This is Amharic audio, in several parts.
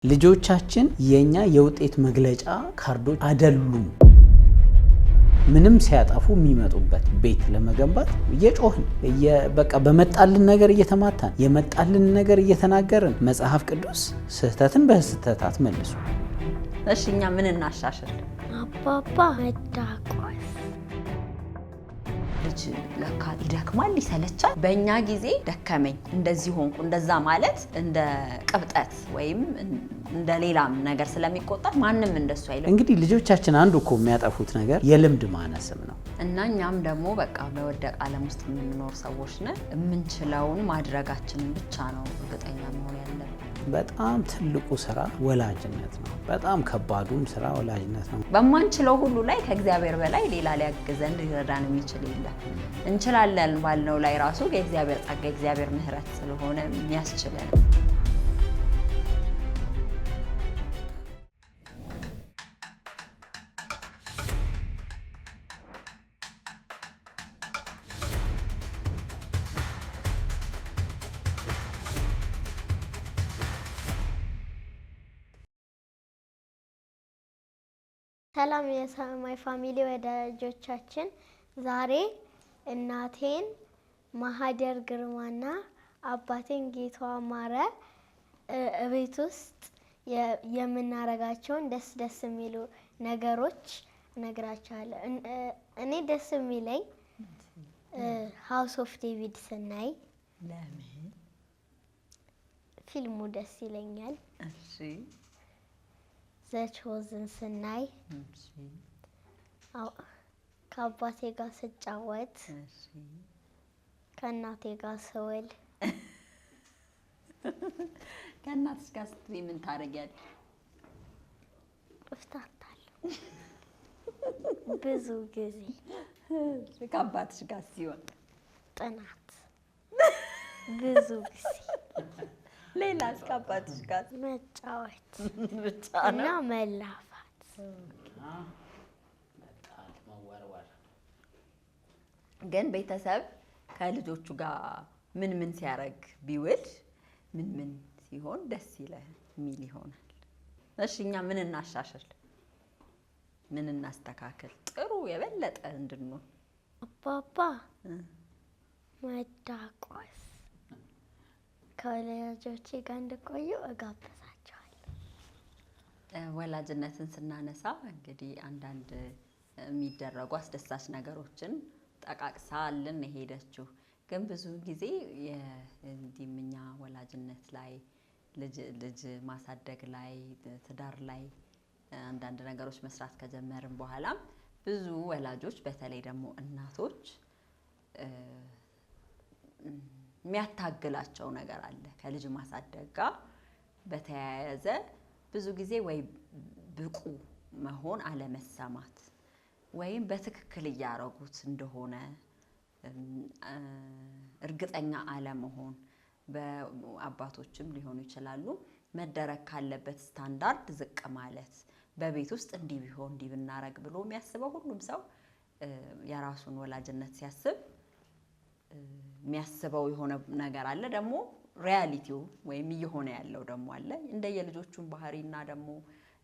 ልጆቻችን የኛ የውጤት መግለጫ ካርዶች አይደሉም። ምንም ሲያጣፉ የሚመጡበት ቤት ለመገንባት እየጮህን በቃ በመጣልን ነገር እየተማታን የመጣልን ነገር እየተናገርን መጽሐፍ ቅዱስ ስህተትን በስህተት አትመልሱ። እሺኛ ምን እናሻሽል? አባባ መዳቆስ ልጅ ለካ ይደክማል ይሰለቻል። በእኛ ጊዜ ደከመኝ እንደዚህ ሆንኩ እንደዛ ማለት እንደ ቅብጠት ወይም እንደ ሌላም ነገር ስለሚቆጠር ማንም እንደሱ አይልም። እንግዲህ ልጆቻችን አንዱ እኮ የሚያጠፉት ነገር የልምድ ማነስም ነው እና እኛም ደግሞ በቃ በወደቀ ዓለም ውስጥ የምንኖር ሰዎች ነን። የምንችለውን ማድረጋችንን ብቻ ነው እርግጠኛ መሆን ያለብን። በጣም ትልቁ ስራ ወላጅነት ነው። በጣም ከባዱም ስራ ወላጅነት ነው። በማንችለው ሁሉ ላይ ከእግዚአብሔር በላይ ሌላ ሊያግዘን ሊረዳን የሚችል የለም። እንችላለን ባልነው ላይ ራሱ የእግዚአብሔር ጸጋ የእግዚአብሔር ምሕረት ስለሆነ የሚያስችለን። ሰላም የሰማይ ፋሚሊ ወዳጆቻችን፣ ዛሬ እናቴን ማህደር ግርማና አባቴን ጌታው አማረ ቤት ውስጥ የምናረጋቸውን ደስ የሚሉ ነገሮች እነግራቸዋለሁ። እኔ ደስ የሚለኝ ሃውስ ኦፍ ዴቪድ ስናይ ለምን ፊልሙ ደስ ይለኛል። እሺ ዘቾዝን ስናይ ከአባቴ ጋር ስጫወት ከእናቴ ጋር ስውል። ከእናትሽ ጋር ስትይ ምን ታደርጊያለሽ? እፍታታለሁ ብዙ ጊዜ። ከአባትሽ ጋር ሲሆን ጥናት ብዙ ጊዜ። ሌላስ? ከአባትሽ ጋር መጫወት ብቻ እና ነው? መላፋት። ግን ቤተሰብ ከልጆቹ ጋር ምን ሲያደርግ ቢውል ምን ሲሆን ደስ ይላል የሚል ይሆናል። እሺ እኛ ምን እናሻሽል? ምን እናስተካክል? ጥሩ የበለጠ እንድንሆን። አባባ መዳቆስ ከወላጆቼ ጋር እንድቆዩ እጋብዛቸዋለሁ። ወላጅነትን ስናነሳ እንግዲህ አንዳንድ የሚደረጉ አስደሳች ነገሮችን ጠቃቅሳልን የሄደችው፣ ግን ብዙ ጊዜ እንዲህም እኛ ወላጅነት ላይ ልጅ ማሳደግ ላይ ትዳር ላይ አንዳንድ ነገሮች መስራት ከጀመርን በኋላም ብዙ ወላጆች በተለይ ደግሞ እናቶች የሚያታግላቸው ነገር አለ። ከልጅ ማሳደግ ጋር በተያያዘ ብዙ ጊዜ ወይ ብቁ መሆን አለመሰማት ወይም በትክክል እያረጉት እንደሆነ እርግጠኛ አለመሆን፣ በአባቶችም ሊሆኑ ይችላሉ። መደረግ ካለበት ስታንዳርድ ዝቅ ማለት፣ በቤት ውስጥ እንዲህ ቢሆን እንዲህ ብናረግ ብሎ የሚያስበው ሁሉም ሰው የራሱን ወላጅነት ሲያስብ የሚያስበው የሆነ ነገር አለ። ደግሞ ሪያሊቲው ወይም እየሆነ ያለው ደግሞ አለ። እንደየልጆቹን ባህሪና ደግሞ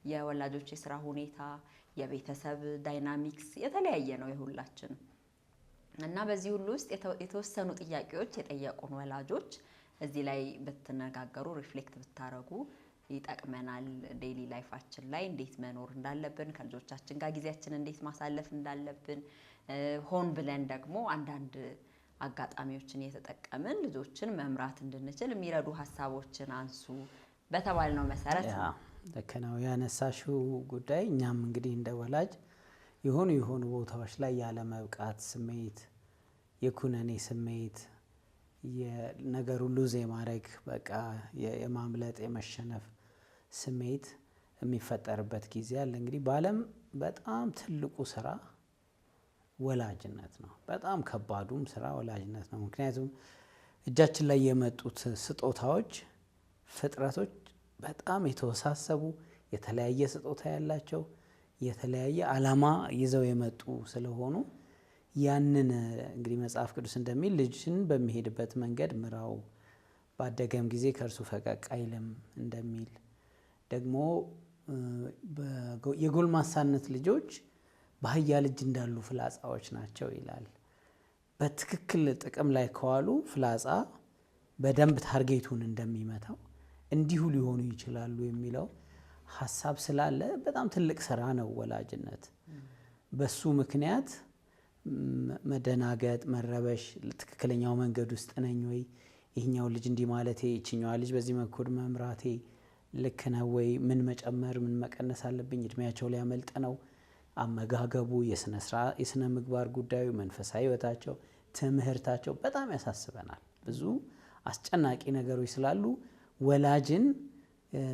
የወላጆች የስራ ሁኔታ፣ የቤተሰብ ዳይናሚክስ የተለያየ ነው የሁላችንም። እና በዚህ ሁሉ ውስጥ የተወሰኑ ጥያቄዎች የጠየቁን ወላጆች እዚህ ላይ ብትነጋገሩ ሪፍሌክት ብታረጉ ይጠቅመናል። ዴይሊ ላይፋችን ላይ እንዴት መኖር እንዳለብን፣ ከልጆቻችን ጋር ጊዜያችን እንዴት ማሳለፍ እንዳለብን፣ ሆን ብለን ደግሞ አንዳንድ አጋጣሚዎችን እየተጠቀምን ልጆችን መምራት እንድንችል የሚረዱ ሀሳቦችን አንሱ በተባልነው መሰረት ልክ ነው ያነሳሽው ጉዳይ። እኛም እንግዲህ እንደ ወላጅ የሆኑ ቦታዎች ላይ ያለ መብቃት ስሜት፣ የኩነኔ ስሜት፣ የነገሩ ሉዝ የማድረግ በቃ የማምለጥ የመሸነፍ ስሜት የሚፈጠርበት ጊዜ አለ። እንግዲህ በዓለም በጣም ትልቁ ስራ ወላጅነት ነው። በጣም ከባዱም ስራ ወላጅነት ነው። ምክንያቱም እጃችን ላይ የመጡት ስጦታዎች፣ ፍጥረቶች በጣም የተወሳሰቡ የተለያየ ስጦታ ያላቸው የተለያየ ዓላማ ይዘው የመጡ ስለሆኑ ያንን እንግዲህ መጽሐፍ ቅዱስ እንደሚል ልጅን በሚሄድበት መንገድ ምራው፣ ባደገም ጊዜ ከእርሱ ፈቀቅ አይልም እንደሚል ደግሞ የጎልማሳነት ልጆች በአህያ ልጅ እንዳሉ ፍላጻዎች ናቸው ይላል። በትክክል ጥቅም ላይ ከዋሉ ፍላጻ በደንብ ታርጌቱን እንደሚመታው እንዲሁ ሊሆኑ ይችላሉ የሚለው ሀሳብ ስላለ በጣም ትልቅ ስራ ነው ወላጅነት። በሱ ምክንያት መደናገጥ፣ መረበሽ፣ ትክክለኛው መንገድ ውስጥ ነኝ ወይ፣ ይህኛው ልጅ እንዲህ ማለቴ፣ ይችኛዋ ልጅ በዚህ መንገድ መምራቴ ልክ ነው ወይ፣ ምን መጨመር ምን መቀነስ አለብኝ፣ እድሜያቸው ሊያመልጥ ነው፣ አመጋገቡ፣ የስነ ምግባር ጉዳዩ፣ መንፈሳዊ ህይወታቸው፣ ትምህርታቸው በጣም ያሳስበናል። ብዙ አስጨናቂ ነገሮች ስላሉ ወላጅን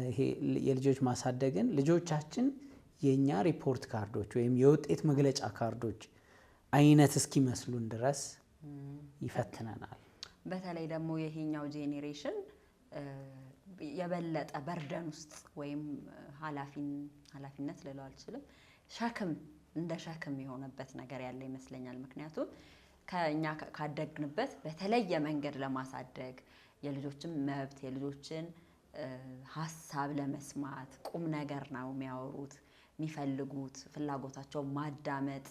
ይሄ የልጆች ማሳደግን ልጆቻችን የኛ ሪፖርት ካርዶች ወይም የውጤት መግለጫ ካርዶች አይነት እስኪመስሉን ድረስ ይፈትነናል። በተለይ ደግሞ ይሄኛው ጄኔሬሽን የበለጠ በርደን ውስጥ ወይም ኃላፊነት ልለው አልችልም፣ ሸክም እንደ ሸክም የሆነበት ነገር ያለ ይመስለኛል። ምክንያቱም ከኛ ካደግንበት በተለየ መንገድ ለማሳደግ የልጆችን መብት የልጆችን ሀሳብ ለመስማት ቁም ነገር ነው የሚያወሩት የሚፈልጉት፣ ፍላጎታቸው ማዳመጥ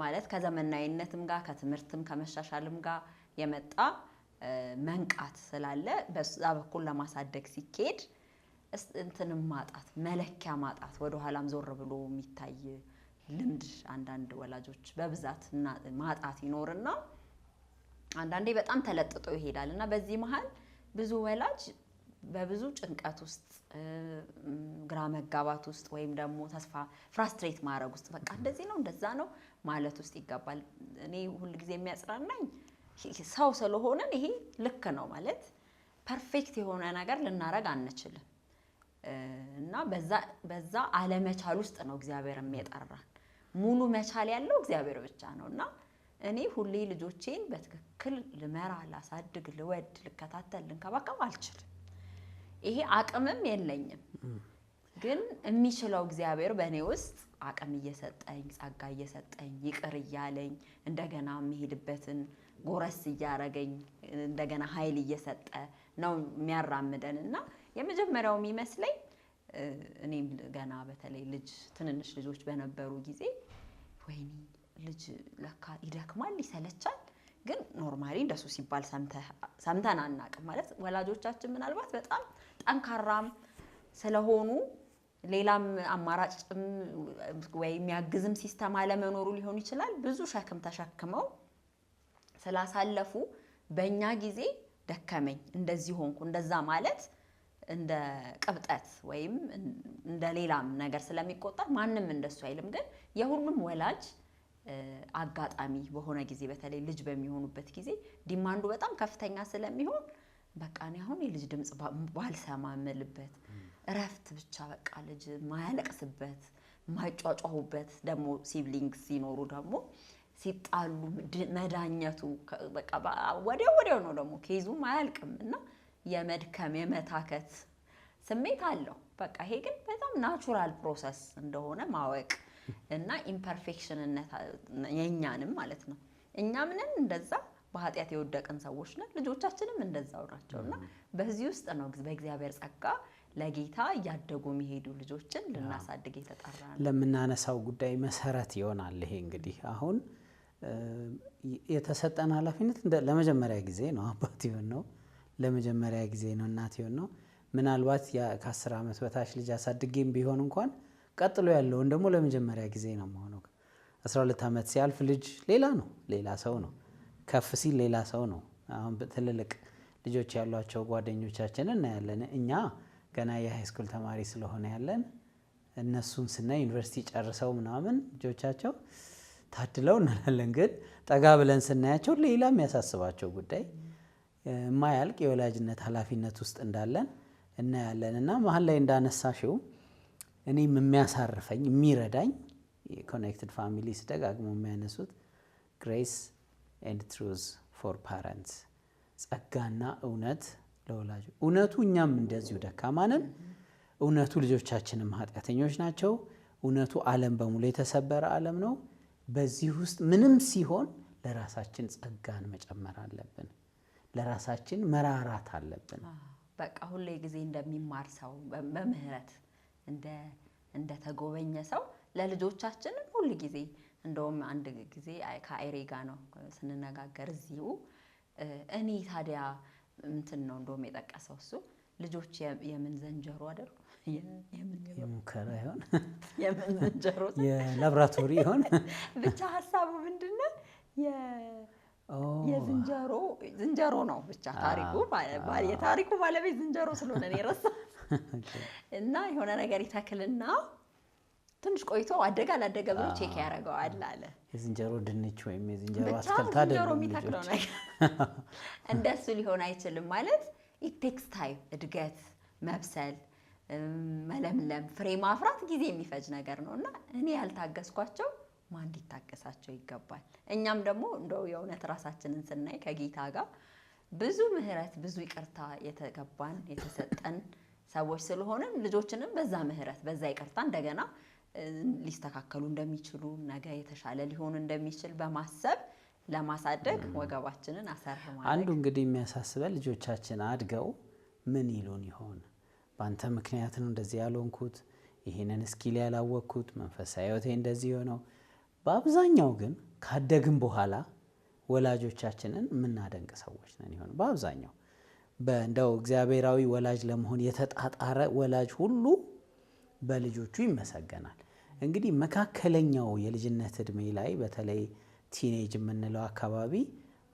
ማለት ከዘመናዊነትም ጋር ከትምህርትም ከመሻሻልም ጋር የመጣ መንቃት ስላለ በዛ በኩል ለማሳደግ ሲኬድ እንትንም ማጣት መለኪያ ማጣት ወደ ኋላም ዞር ብሎ የሚታይ ልምድ አንዳንድ ወላጆች በብዛት ማጣት ይኖርና አንዳንዴ በጣም ተለጥጦ ይሄዳል እና በዚህ መሀል ብዙ ወላጅ በብዙ ጭንቀት ውስጥ ግራ መጋባት ውስጥ ወይም ደግሞ ተስፋ ፍራስትሬት ማድረግ ውስጥ በቃ እንደዚህ ነው እንደዛ ነው ማለት ውስጥ ይገባል። እኔ ሁል ጊዜ የሚያጽናናኝ ሰው ስለሆነን ይሄ ልክ ነው ማለት ፐርፌክት የሆነ ነገር ልናረግ አንችልም እና በዛ አለመቻል ውስጥ ነው እግዚአብሔር የሚጠራን። ሙሉ መቻል ያለው እግዚአብሔር ብቻ ነው እና እኔ ሁሌ ልጆቼን በትክክል ልመራ፣ ላሳድግ፣ ልወድ፣ ልከታተል፣ ልንከባከብ አልችልም። ይሄ አቅምም የለኝም። ግን የሚችለው እግዚአብሔር በእኔ ውስጥ አቅም እየሰጠኝ ጸጋ እየሰጠኝ ይቅር እያለኝ እንደገና የሚሄድበትን ጎረስ እያረገኝ እንደገና ኃይል እየሰጠ ነው የሚያራምደን እና የመጀመሪያው የሚመስለኝ እኔም ገና በተለይ ትንንሽ ልጆች በነበሩ ጊዜ ወይኔ ልጅ ለካ ይደክማል ይሰለቻል። ግን ኖርማሊ እንደሱ ሲባል ሰምተን አናውቅም። ማለት ወላጆቻችን ምናልባት በጣም ጠንካራም ስለሆኑ ሌላም አማራጭም ወይ የሚያግዝም ሲስተም አለመኖሩ ሊሆን ይችላል። ብዙ ሸክም ተሸክመው ስላሳለፉ በእኛ ጊዜ ደከመኝ እንደዚህ ሆንኩ እንደዛ ማለት እንደ ቅብጠት ወይም እንደ ሌላም ነገር ስለሚቆጠር ማንም እንደሱ አይልም። ግን የሁሉም ወላጅ አጋጣሚ በሆነ ጊዜ በተለይ ልጅ በሚሆኑበት ጊዜ ዲማንዱ በጣም ከፍተኛ ስለሚሆን በቃ እኔ አሁን የልጅ ድምጽ ባልሰማ ምልበት እረፍት ብቻ በቃ ልጅ ማያለቅስበት ማይጫጫሁበት ደግሞ ሲብሊንግስ ሲኖሩ ደግሞ ሲጣሉ መዳኘቱ በቃ ወዲያው ነው ደግሞ ኬዙም አያልቅም እና የመድከም የመታከት ስሜት አለው። በቃ ይሄ ግን በጣም ናቹራል ፕሮሰስ እንደሆነ ማወቅ እና ኢምፐርፌክሽንነት የኛንም ማለት ነው። እኛም ነን እንደዛ በኃጢአት የወደቅን ሰዎች ነን፣ ልጆቻችንም እንደዛው ናቸውና በዚህ ውስጥ ነው በእግዚአብሔር ጸጋ ለጌታ እያደጉ የሚሄዱ ልጆችን ልናሳድግ የተጠራን። ለምናነሳው ጉዳይ መሰረት ይሆናል። ይሄ እንግዲህ አሁን የተሰጠን ኃላፊነት ለመጀመሪያ ጊዜ ነው አባት ይሆን ነው፣ ለመጀመሪያ ጊዜ ነው እናት ይሆን ነው። ምናልባት ከ10 ዓመት በታች ልጅ አሳድጌም ቢሆን እንኳን ቀጥሎ ያለውን ደግሞ ለመጀመሪያ ጊዜ ነው የሆነው። 12 ዓመት ሲያልፍ ልጅ ሌላ ነው፣ ሌላ ሰው ነው። ከፍ ሲል ሌላ ሰው ነው። አሁን ትልልቅ ልጆች ያሏቸው ጓደኞቻችንን እናያለን። እኛ ገና የሃይስኩል ተማሪ ስለሆነ ያለን እነሱን ስናይ ዩኒቨርሲቲ ጨርሰው ምናምን ልጆቻቸው ታድለው እንላለን። ግን ጠጋ ብለን ስናያቸው ሌላ የሚያሳስባቸው ጉዳይ የማያልቅ የወላጅነት ኃላፊነት ውስጥ እንዳለን እናያለን። እና መሀል ላይ እንዳነሳሽው እኔም የሚያሳርፈኝ የሚረዳኝ የኮኔክትድ ፋሚሊስ ደጋግሞ የሚያነሱት ግሬስ ኤንድ ትሩዝ ፎር ፓረንትስ፣ ጸጋና እውነት ለወላጅ። እውነቱ እኛም እንደዚሁ ደካማ ነን። እውነቱ ልጆቻችንም ኃጢአተኞች ናቸው። እውነቱ ዓለም በሙሉ የተሰበረ ዓለም ነው። በዚህ ውስጥ ምንም ሲሆን ለራሳችን ጸጋን መጨመር አለብን። ለራሳችን መራራት አለብን። በቃ ሁሌ ጊዜ እንደሚማር ሰው በምህረት እንደ ተጎበኘ ሰው ለልጆቻችን ሁሉ ጊዜ እንደውም አንድ ጊዜ ከአይሬ ጋር ነው ስንነጋገር እዚሁ እኔ ታዲያ እንትን ነው እንደውም የጠቀሰው እሱ ልጆች የምን ዘንጀሮ አይደሉ የሙከራ ይሆን የምን ዘንጀሮ የላብራቶሪ ይሆን ብቻ ሀሳቡ ምንድነው ዝንጀሮ ነው ብቻ የታሪኩ ባለቤት ዝንጀሮ ስለሆነ ነው የረሳው እና የሆነ ነገር ይተክልና ትንሽ ቆይቶ አደጋ አላደገ ብሎ ቼክ ያደርገዋል አለ። የዝንጀሮ ድንች ወይም የዝንጀሮ አትክልት ዝንጀሮ የሚተክለው ነገር እንደሱ ሊሆን አይችልም ማለት it takes time እድገት መብሰል መለምለም ፍሬ ማፍራት ጊዜ የሚፈጅ ነገር ነውና እኔ ያልታገስኳቸው ማን ሊታገሳቸው ይገባል። እኛም ደግሞ እንደው የእውነት ራሳችንን ስናይ ከጌታ ጋር ብዙ ምህረት ብዙ ይቅርታ የተገባን የተሰጠን ሰዎች ስለሆነ ልጆችንም በዛ ምህረት በዛ ይቅርታ እንደገና ሊስተካከሉ እንደሚችሉ ነገ የተሻለ ሊሆን እንደሚችል በማሰብ ለማሳደግ ወገባችንን አሰርማለን። አንዱ እንግዲህ የሚያሳስበን ልጆቻችን አድገው ምን ይሉን ይሆን? ባንተ ምክንያት ነው እንደዚህ ያልሆንኩት፣ ይሄንን ስኪል ያላወቅኩት፣ መንፈሳዊ ህይወቴ እንደዚህ ሆነው። በአብዛኛው ግን ካደግን በኋላ ወላጆቻችንን የምናደንቅ ሰዎች ነን ይሆን? በአብዛኛው እንደው እግዚአብሔራዊ ወላጅ ለመሆን የተጣጣረ ወላጅ ሁሉ በልጆቹ ይመሰገናል። እንግዲህ መካከለኛው የልጅነት እድሜ ላይ በተለይ ቲኔጅ የምንለው አካባቢ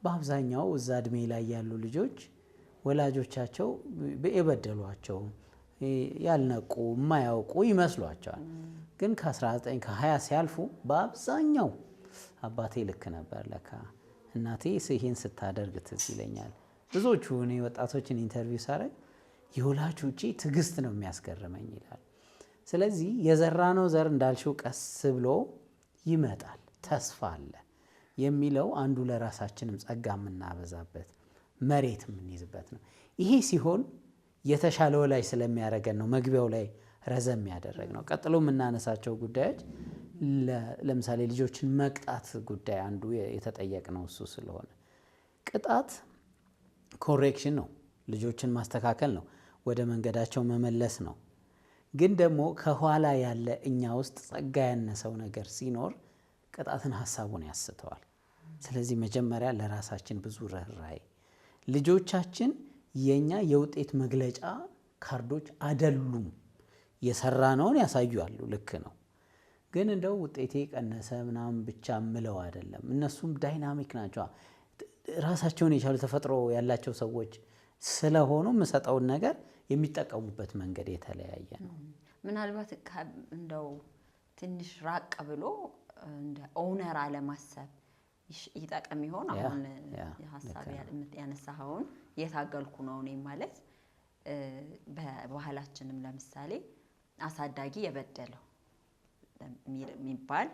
በአብዛኛው እዛ እድሜ ላይ ያሉ ልጆች ወላጆቻቸው የበደሏቸው ያልነቁ የማያውቁ ይመስሏቸዋል። ግን ከ19 ከ20 ሲያልፉ በአብዛኛው አባቴ ልክ ነበር ለካ እናቴ ይሄን ስታደርግ ትዝ ይለኛል። ብዙዎቹ እኔ ወጣቶችን ኢንተርቪው ሳደርግ የወላጅ ውጪ ትዕግስት ነው የሚያስገርመኝ ይላል። ስለዚህ የዘራነው ዘር እንዳልሽው ቀስ ብሎ ይመጣል፣ ተስፋ አለ የሚለው አንዱ ለራሳችንም ጸጋ የምናበዛበት መሬት የምንይዝበት ነው። ይሄ ሲሆን የተሻለ ወላጅ ስለሚያደርገን ነው መግቢያው ላይ ረዘም ያደረግ ነው። ቀጥሎ የምናነሳቸው ጉዳዮች ለምሳሌ ልጆችን መቅጣት ጉዳይ አንዱ የተጠየቅነው እሱ ስለሆነ ቅጣት ኮሬክሽን ነው፣ ልጆችን ማስተካከል ነው፣ ወደ መንገዳቸው መመለስ ነው። ግን ደግሞ ከኋላ ያለ እኛ ውስጥ ጸጋ ያነሰው ነገር ሲኖር ቅጣትን ሀሳቡን ያስተዋል። ስለዚህ መጀመሪያ ለራሳችን ብዙ ርህራሄ፣ ልጆቻችን የኛ የውጤት መግለጫ ካርዶች አይደሉም። የሰራነውን ያሳዩአሉ፣ ልክ ነው። ግን እንደው ውጤቴ ቀነሰ ምናምን ብቻ ምለው አይደለም። እነሱም ዳይናሚክ ናቸው፣ ራሳቸውን የቻሉ ተፈጥሮ ያላቸው ሰዎች ስለሆኑ የምሰጠውን ነገር የሚጠቀሙበት መንገድ የተለያየ ነው። ምናልባት እንደው ትንሽ ራቅ ብሎ እንደ ኦነር አለማሰብ ይጠቅም ይሆን? አሁን ሀሳብ ያነሳኸውን የታገልኩ ነው እኔ ማለት በባህላችንም ለምሳሌ አሳዳጊ የበደለው የሚባል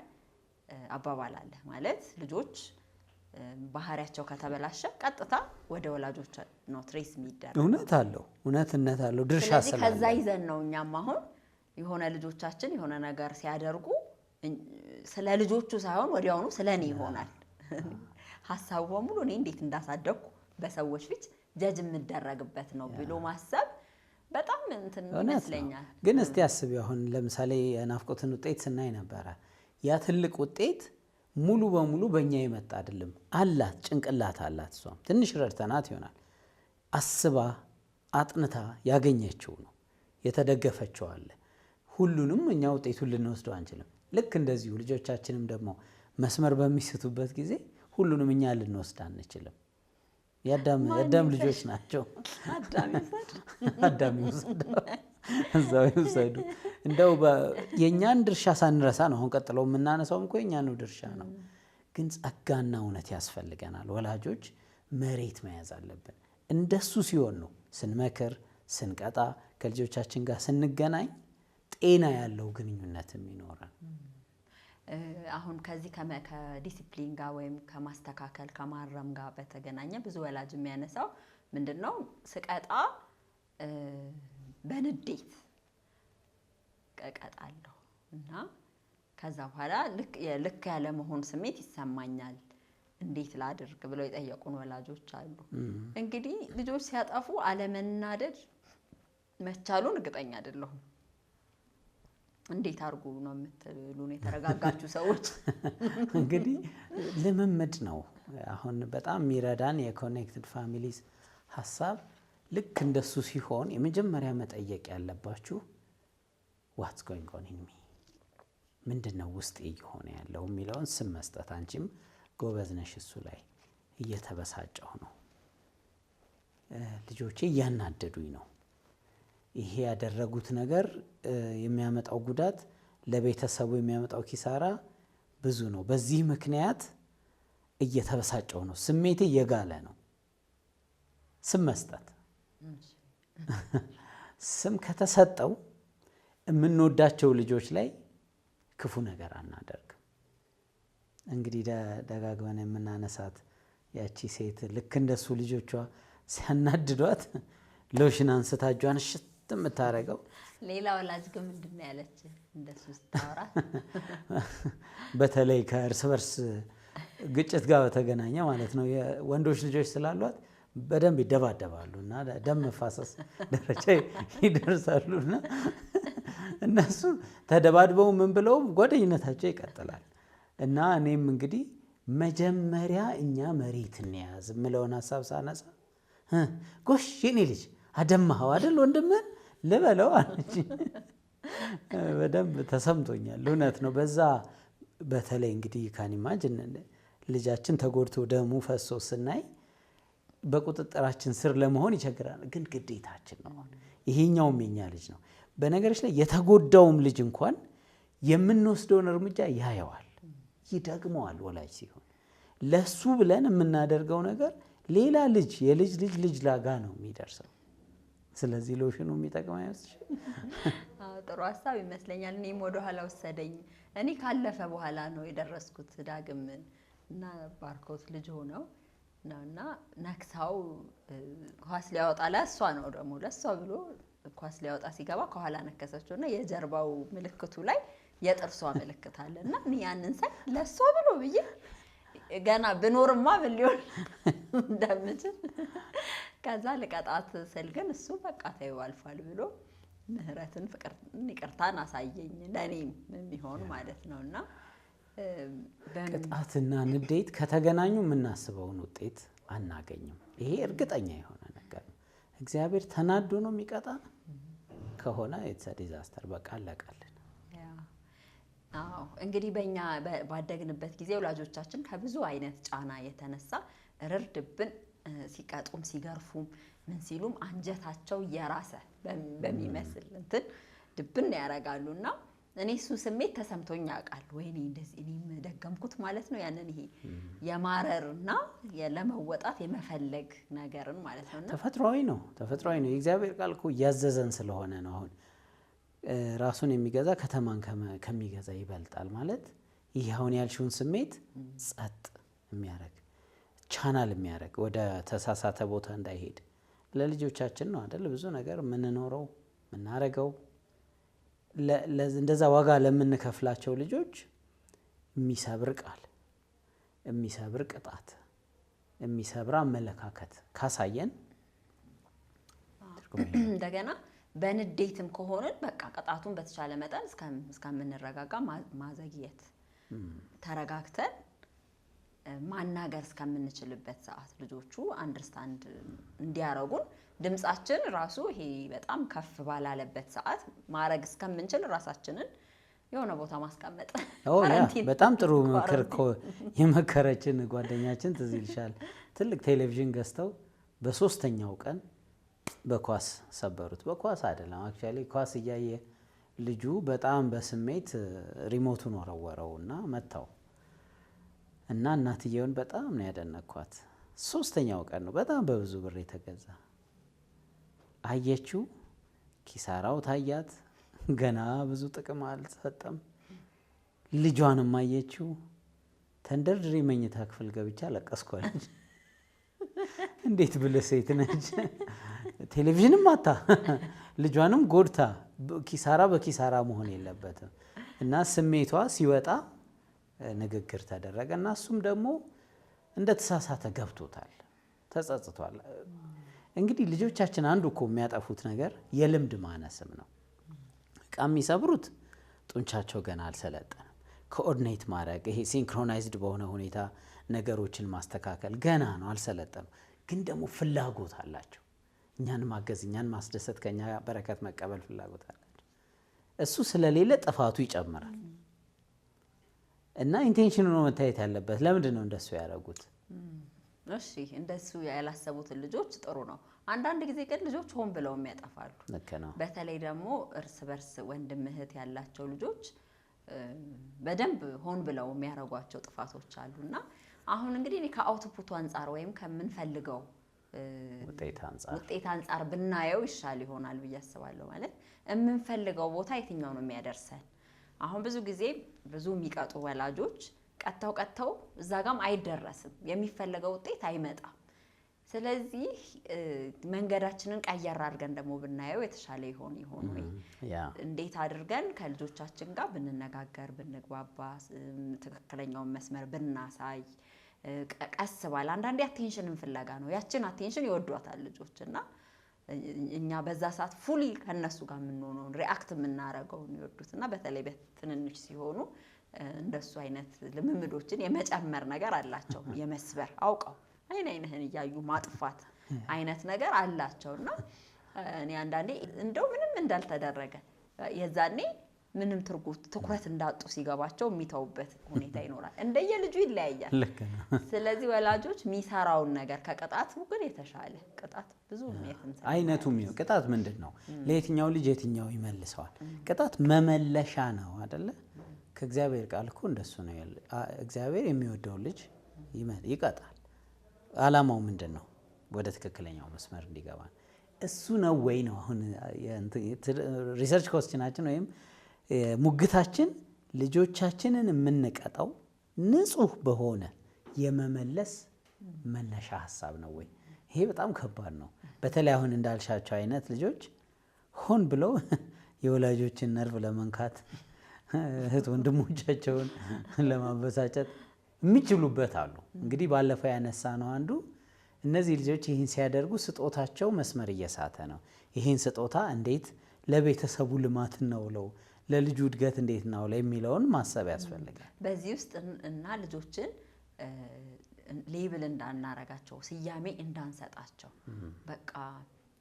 አባባል አለ። ማለት ልጆች ባህሪያቸው ከተበላሸ ቀጥታ ወደ ወላጆች ነው ትሬስ የሚደረግ። እውነትነት አለው ድርሻ ስላለ። ስለዚህ ከዛ ይዘን ነው እኛም አሁን የሆነ ልጆቻችን የሆነ ነገር ሲያደርጉ ስለ ልጆቹ ሳይሆን ወዲያውኑ ስለ እኔ ይሆናል ሀሳቡ በሙሉ እኔ እንዴት እንዳሳደግኩ በሰዎች ፊት ጀጅ የምደረግበት ነው ብሎ ማሰብ በጣም እንትን ይመስለኛል። ግን እስቲ አስቢ፣ አሁን ለምሳሌ የናፍቆትን ውጤት ስናይ ነበረ። ያ ትልቅ ውጤት ሙሉ በሙሉ በእኛ የመጣ አይደለም። አላት፣ ጭንቅላት አላት። እሷም ትንሽ ረድተናት ይሆናል። አስባ አጥንታ ያገኘችው ነው፣ የተደገፈችው አለ። ሁሉንም እኛ ውጤቱን ልንወስደው አንችልም። ልክ እንደዚሁ ልጆቻችንም ደግሞ መስመር በሚስቱበት ጊዜ ሁሉንም እኛ ልንወስድ አንችልም። የአዳም ልጆች ናቸው። አዳም ይውሰዱ፣ እዛው ይውሰዱ። እንደው የእኛን ድርሻ ሳንረሳ ነው። አሁን ቀጥሎ የምናነሳውም እኮ የእኛኑ ድርሻ ነው። ግን ጸጋና እውነት ያስፈልገናል። ወላጆች መሬት መያዝ አለብን። እንደሱ ሲሆን ነው ስንመክር፣ ስንቀጣ፣ ከልጆቻችን ጋር ስንገናኝ ጤና ያለው ግንኙነት የሚኖረን። አሁን ከዚህ ከዲሲፕሊን ጋር ወይም ከማስተካከል ከማረም ጋር በተገናኘ ብዙ ወላጅ የሚያነሳው ምንድነው? ስቀጣ በንዴት ቀጣለሁ እና ከዛ በኋላ ልክ ያለ መሆን ስሜት ይሰማኛል፣ እንዴት ላድርግ ብለው የጠየቁን ወላጆች አሉ። እንግዲህ ልጆች ሲያጠፉ አለመናደድ መቻሉን እርግጠኛ አይደለሁም። እንዴት አድርጉ ነው የምትሉን የተረጋጋችሁ ሰዎች? እንግዲህ ልምምድ ነው። አሁን በጣም የሚረዳን የኮኔክትድ ፋሚሊስ ሀሳብ ልክ እንደሱ ሲሆን የመጀመሪያ መጠየቅ ያለባችሁ ዋትስ ጎይንግ ኦን ኢን ሚ፣ ምንድን ነው ውስጤ እየሆነ ያለው የሚለውን ስም መስጠት። አንቺም ጎበዝ ነሽ እሱ ላይ። እየተበሳጨሁ ነው፣ ልጆቼ እያናደዱኝ ነው፣ ይሄ ያደረጉት ነገር የሚያመጣው ጉዳት፣ ለቤተሰቡ የሚያመጣው ኪሳራ ብዙ ነው፣ በዚህ ምክንያት እየተበሳጨሁ ነው፣ ስሜቴ እየጋለ ነው። ስም መስጠት። ስም ከተሰጠው የምንወዳቸው ልጆች ላይ ክፉ ነገር አናደርግም። እንግዲህ ደጋግመን የምናነሳት ያቺ ሴት ልክ እንደሱ ልጆቿ ሲያናድዷት ሎሽን አንስታ እጇን እሽት የምታደርገው። ሌላ ወላጅ ግን ምንድን ነው ያለች እንደሱ ስታወራ? በተለይ ከእርስ በርስ ግጭት ጋር በተገናኘ ማለት ነው። የወንዶች ልጆች ስላሏት በደንብ ይደባደባሉ እና ደም መፋሰስ ደረጃ ይደርሳሉ እና እነሱ ተደባድበው ምን ብለው ጓደኝነታቸው ይቀጥላል። እና እኔም እንግዲህ መጀመሪያ እኛ መሬት እንያዝ የምለውን ሀሳብ ሳነሳ ጎሽ የኔ ልጅ አደማኸው አይደል ወንድምህን ልበለው አለች። በደንብ ተሰምቶኛል። እውነት ነው። በዛ በተለይ እንግዲህ ካኒማጅን ልጃችን ተጎድቶ ደሙ ፈሶ ስናይ በቁጥጥራችን ስር ለመሆን ይቸግራል፣ ግን ግዴታችን ነው። ይሄኛውም የኛ ልጅ ነው። በነገሮች ላይ የተጎዳውም ልጅ እንኳን የምንወስደውን እርምጃ ያየዋል፣ ይደግመዋል። ወላጅ ሲሆን ለሱ ብለን የምናደርገው ነገር ሌላ ልጅ የልጅ ልጅ ልጅ ላጋ ነው የሚደርሰው። ስለዚህ ሎሽኑ የሚጠቅም አይመስልሽ? ጥሩ ሀሳብ ይመስለኛል። እኔም ወደኋላ ወሰደኝ። እኔ ካለፈ በኋላ ነው የደረስኩት ዳግም እና ባርኮት ልጅ ሆነው ነውና ነክሳው ኳስ ሊያወጣ ለእሷ ነው ደግሞ ለእሷ ብሎ ኳስ ሊያወጣ ሲገባ ከኋላ ነከሰችው እና የጀርባው ምልክቱ ላይ የጥርሷ ምልክት አለ እና እኔ ያንን ሳይ ለእሷ ብሎ ብዬ ገና ብኖርማ ምን ሊሆን እንደምችል ከዛ ልቀጣት ስል ግን እሱ በቃ ተይው አልፏል ብሎ ምህረትን፣ ፍቅርን፣ ይቅርታን አሳየኝ ለእኔም የሚሆን ማለት ነው። እና ቅጣትና ንዴት ከተገናኙ የምናስበውን ውጤት አናገኝም። ይሄ እርግጠኛ የሆነ ነገር ነው። እግዚአብሔር ተናዶ ነው የሚቀጣ ከሆነ የተሰ ዲዛስተር በቃ አለቀልን። አዎ እንግዲህ በእኛ ባደግንበት ጊዜ ወላጆቻችን ከብዙ አይነት ጫና የተነሳ እርርድብን ሲቀጡም ሲገርፉም ምን ሲሉም አንጀታቸው የራሰ በሚመስል እንትን ድብን ያደርጋሉና እኔ እሱ ስሜት ተሰምቶኝ ያውቃል። ወይኔ እንደዚህ እኔም ደገምኩት ማለት ነው። ያንን ይሄ የማረርና ለመወጣት የመፈለግ ነገርን ማለት ነውና ተፈጥሯዊ ነው። የእግዚአብሔር ቃል እኮ እያዘዘን ስለሆነ ነው። አሁን ራሱን የሚገዛ ከተማን ከሚገዛ ይበልጣል ማለት ይህ አሁን ያልሽውን ስሜት ጸጥ የሚያደርግ ቻናል የሚያደርግ ወደ ተሳሳተ ቦታ እንዳይሄድ ለልጆቻችን ነው አይደል? ብዙ ነገር የምንኖረው የምናረገው እንደዛ ዋጋ ለምንከፍላቸው ልጆች የሚሰብር ቃል፣ የሚሰብር ቅጣት፣ የሚሰብር አመለካከት ካሳየን እንደገና በንዴትም ከሆነን በቃ ቅጣቱን በተቻለ መጠን እስከምንረጋጋ ማዘግየት፣ ተረጋግተን ማናገር እስከምንችልበት ሰዓት ልጆቹ አንደርስታንድ እንዲያረጉን ድምጻችን ራሱ ይሄ በጣም ከፍ ባላለበት ሰዓት ማረግ እስከምንችል ራሳችንን የሆነ ቦታ ማስቀመጥ። በጣም ጥሩ ምክር እኮ የመከረችን ጓደኛችን ትዝ ይልሻል። ትልቅ ቴሌቪዥን ገዝተው በሶስተኛው ቀን በኳስ ሰበሩት። በኳስ አይደለም አክቹአሊ ኳስ እያየ ልጁ በጣም በስሜት ሪሞቱን ወረወረውና መታው እና እናትየውን በጣም ነው ያደነኳት። ሶስተኛው ቀን ነው በጣም በብዙ ብር የተገዛ። አየችው፣ ኪሳራው ታያት። ገና ብዙ ጥቅም አልተሰጠም። ልጇንም አየችው። ተንደርድሬ መኝታ ክፍል ገብቻ ለቀስኳለች። እንዴት ብለህ ሴት ነች! ቴሌቪዥንም ማታ ልጇንም ጎድታ። ኪሳራ በኪሳራ መሆን የለበትም እና ስሜቷ ሲወጣ ንግግር ተደረገ እና እሱም ደግሞ እንደተሳሳተ ገብቶታል፣ ተጸጽቷል። እንግዲህ ልጆቻችን አንዱ እኮ የሚያጠፉት ነገር የልምድ ማነስም ነው። እቃ የሚሰብሩት ጡንቻቸው ገና አልሰለጠንም። ኮኦርዲኔት ማድረግ ይሄ ሲንክሮናይዝድ በሆነ ሁኔታ ነገሮችን ማስተካከል ገና ነው፣ አልሰለጠኑ። ግን ደግሞ ፍላጎት አላቸው። እኛን ማገዝ፣ እኛን ማስደሰት፣ ከኛ በረከት መቀበል ፍላጎት አላቸው። እሱ ስለሌለ ጥፋቱ ይጨምራል። እና ኢንቴንሽኑ ነው መታየት ያለበት። ለምንድን ነው እንደሱ ያደረጉት? እሺ እንደሱ ያላሰቡትን ልጆች ጥሩ ነው። አንዳንድ ጊዜ ግን ልጆች ሆን ብለው ያጠፋሉ። ልክ ነው። በተለይ ደግሞ እርስ በርስ ወንድም እህት ያላቸው ልጆች በደንብ ሆን ብለው የሚያደርጓቸው ጥፋቶች አሉና አሁን እንግዲህ እኔ ከአውትፑቱ አንጻር ወይም ከምንፈልገው ውጤት አንጻር ብናየው ይሻል ይሆናል ብዬ አስባለሁ። ማለት የምንፈልገው ቦታ የትኛው ነው የሚያደርሰን? አሁን ብዙ ጊዜ ብዙ የሚቀጡ ወላጆች ቀጥተው እዛ ጋም አይደረስም፣ የሚፈለገው ውጤት አይመጣም። ስለዚህ መንገዳችንን ቀየር አድርገን ደግሞ ብናየው የተሻለ ይሆን ወይ? እንዴት አድርገን ከልጆቻችን ጋር ብንነጋገር፣ ብንግባባ፣ ትክክለኛውን መስመር ብናሳይ፣ ቀስ ባለ አንዳንዴ አቴንሽንን ፍለጋ ነው። ያችን አቴንሽን ይወዷታል ልጆች እና እኛ በዛ ሰዓት ፉሊ ከነሱ ጋር የምንሆነውን ሪአክት የምናደርገውን ይወዱትና በተለይ በትንንሽ ሲሆኑ እንደሱ አይነት ልምምዶችን የመጨመር ነገር አላቸው። የመስበር አውቀው አይንህን እያዩ ማጥፋት አይነት ነገር አላቸውና እኔ አንዳንዴ እንደው ምንም እንዳልተደረገ የዛኔ ምንም ትኩረት እንዳጡ ሲገባቸው የሚተውበት ሁኔታ ይኖራል። እንደየልጁ ይለያያል። ስለዚህ ወላጆች የሚሰራውን ነገር ከቅጣቱ ግን የተሻለ ቅጣት ብዙ አይነቱ ቅጣት ምንድን ነው? ለየትኛው ልጅ የትኛው ይመልሰዋል? ቅጣት መመለሻ ነው አይደለ? ከእግዚአብሔር ቃል እኮ እንደሱ ነው። እግዚአብሔር የሚወደው ልጅ ይቀጣል። ዓላማው ምንድን ነው? ወደ ትክክለኛው መስመር እንዲገባ እሱ ነው ወይ ነው? አሁን ሪሰርች ኮስችናችን ወይም ሙግታችን ልጆቻችንን የምንቀጣው ንጹህ በሆነ የመመለስ መነሻ ሀሳብ ነው ወይ? ይሄ በጣም ከባድ ነው። በተለይ አሁን እንዳልሻቸው አይነት ልጆች ሆን ብለው የወላጆችን ነርቭ ለመንካት እህት ወንድሞቻቸውን ለማበሳጨት የሚችሉበት አሉ። እንግዲህ ባለፈው ያነሳ ነው አንዱ እነዚህ ልጆች ይህን ሲያደርጉ ስጦታቸው መስመር እየሳተ ነው። ይህን ስጦታ እንዴት ለቤተሰቡ ልማት እናውለው፣ ለልጁ እድገት እንዴት እናውለው የሚለውን ማሰብ ያስፈልጋል። በዚህ ውስጥ እና ልጆችን ሌብል እንዳናረጋቸው፣ ስያሜ እንዳንሰጣቸው በቃ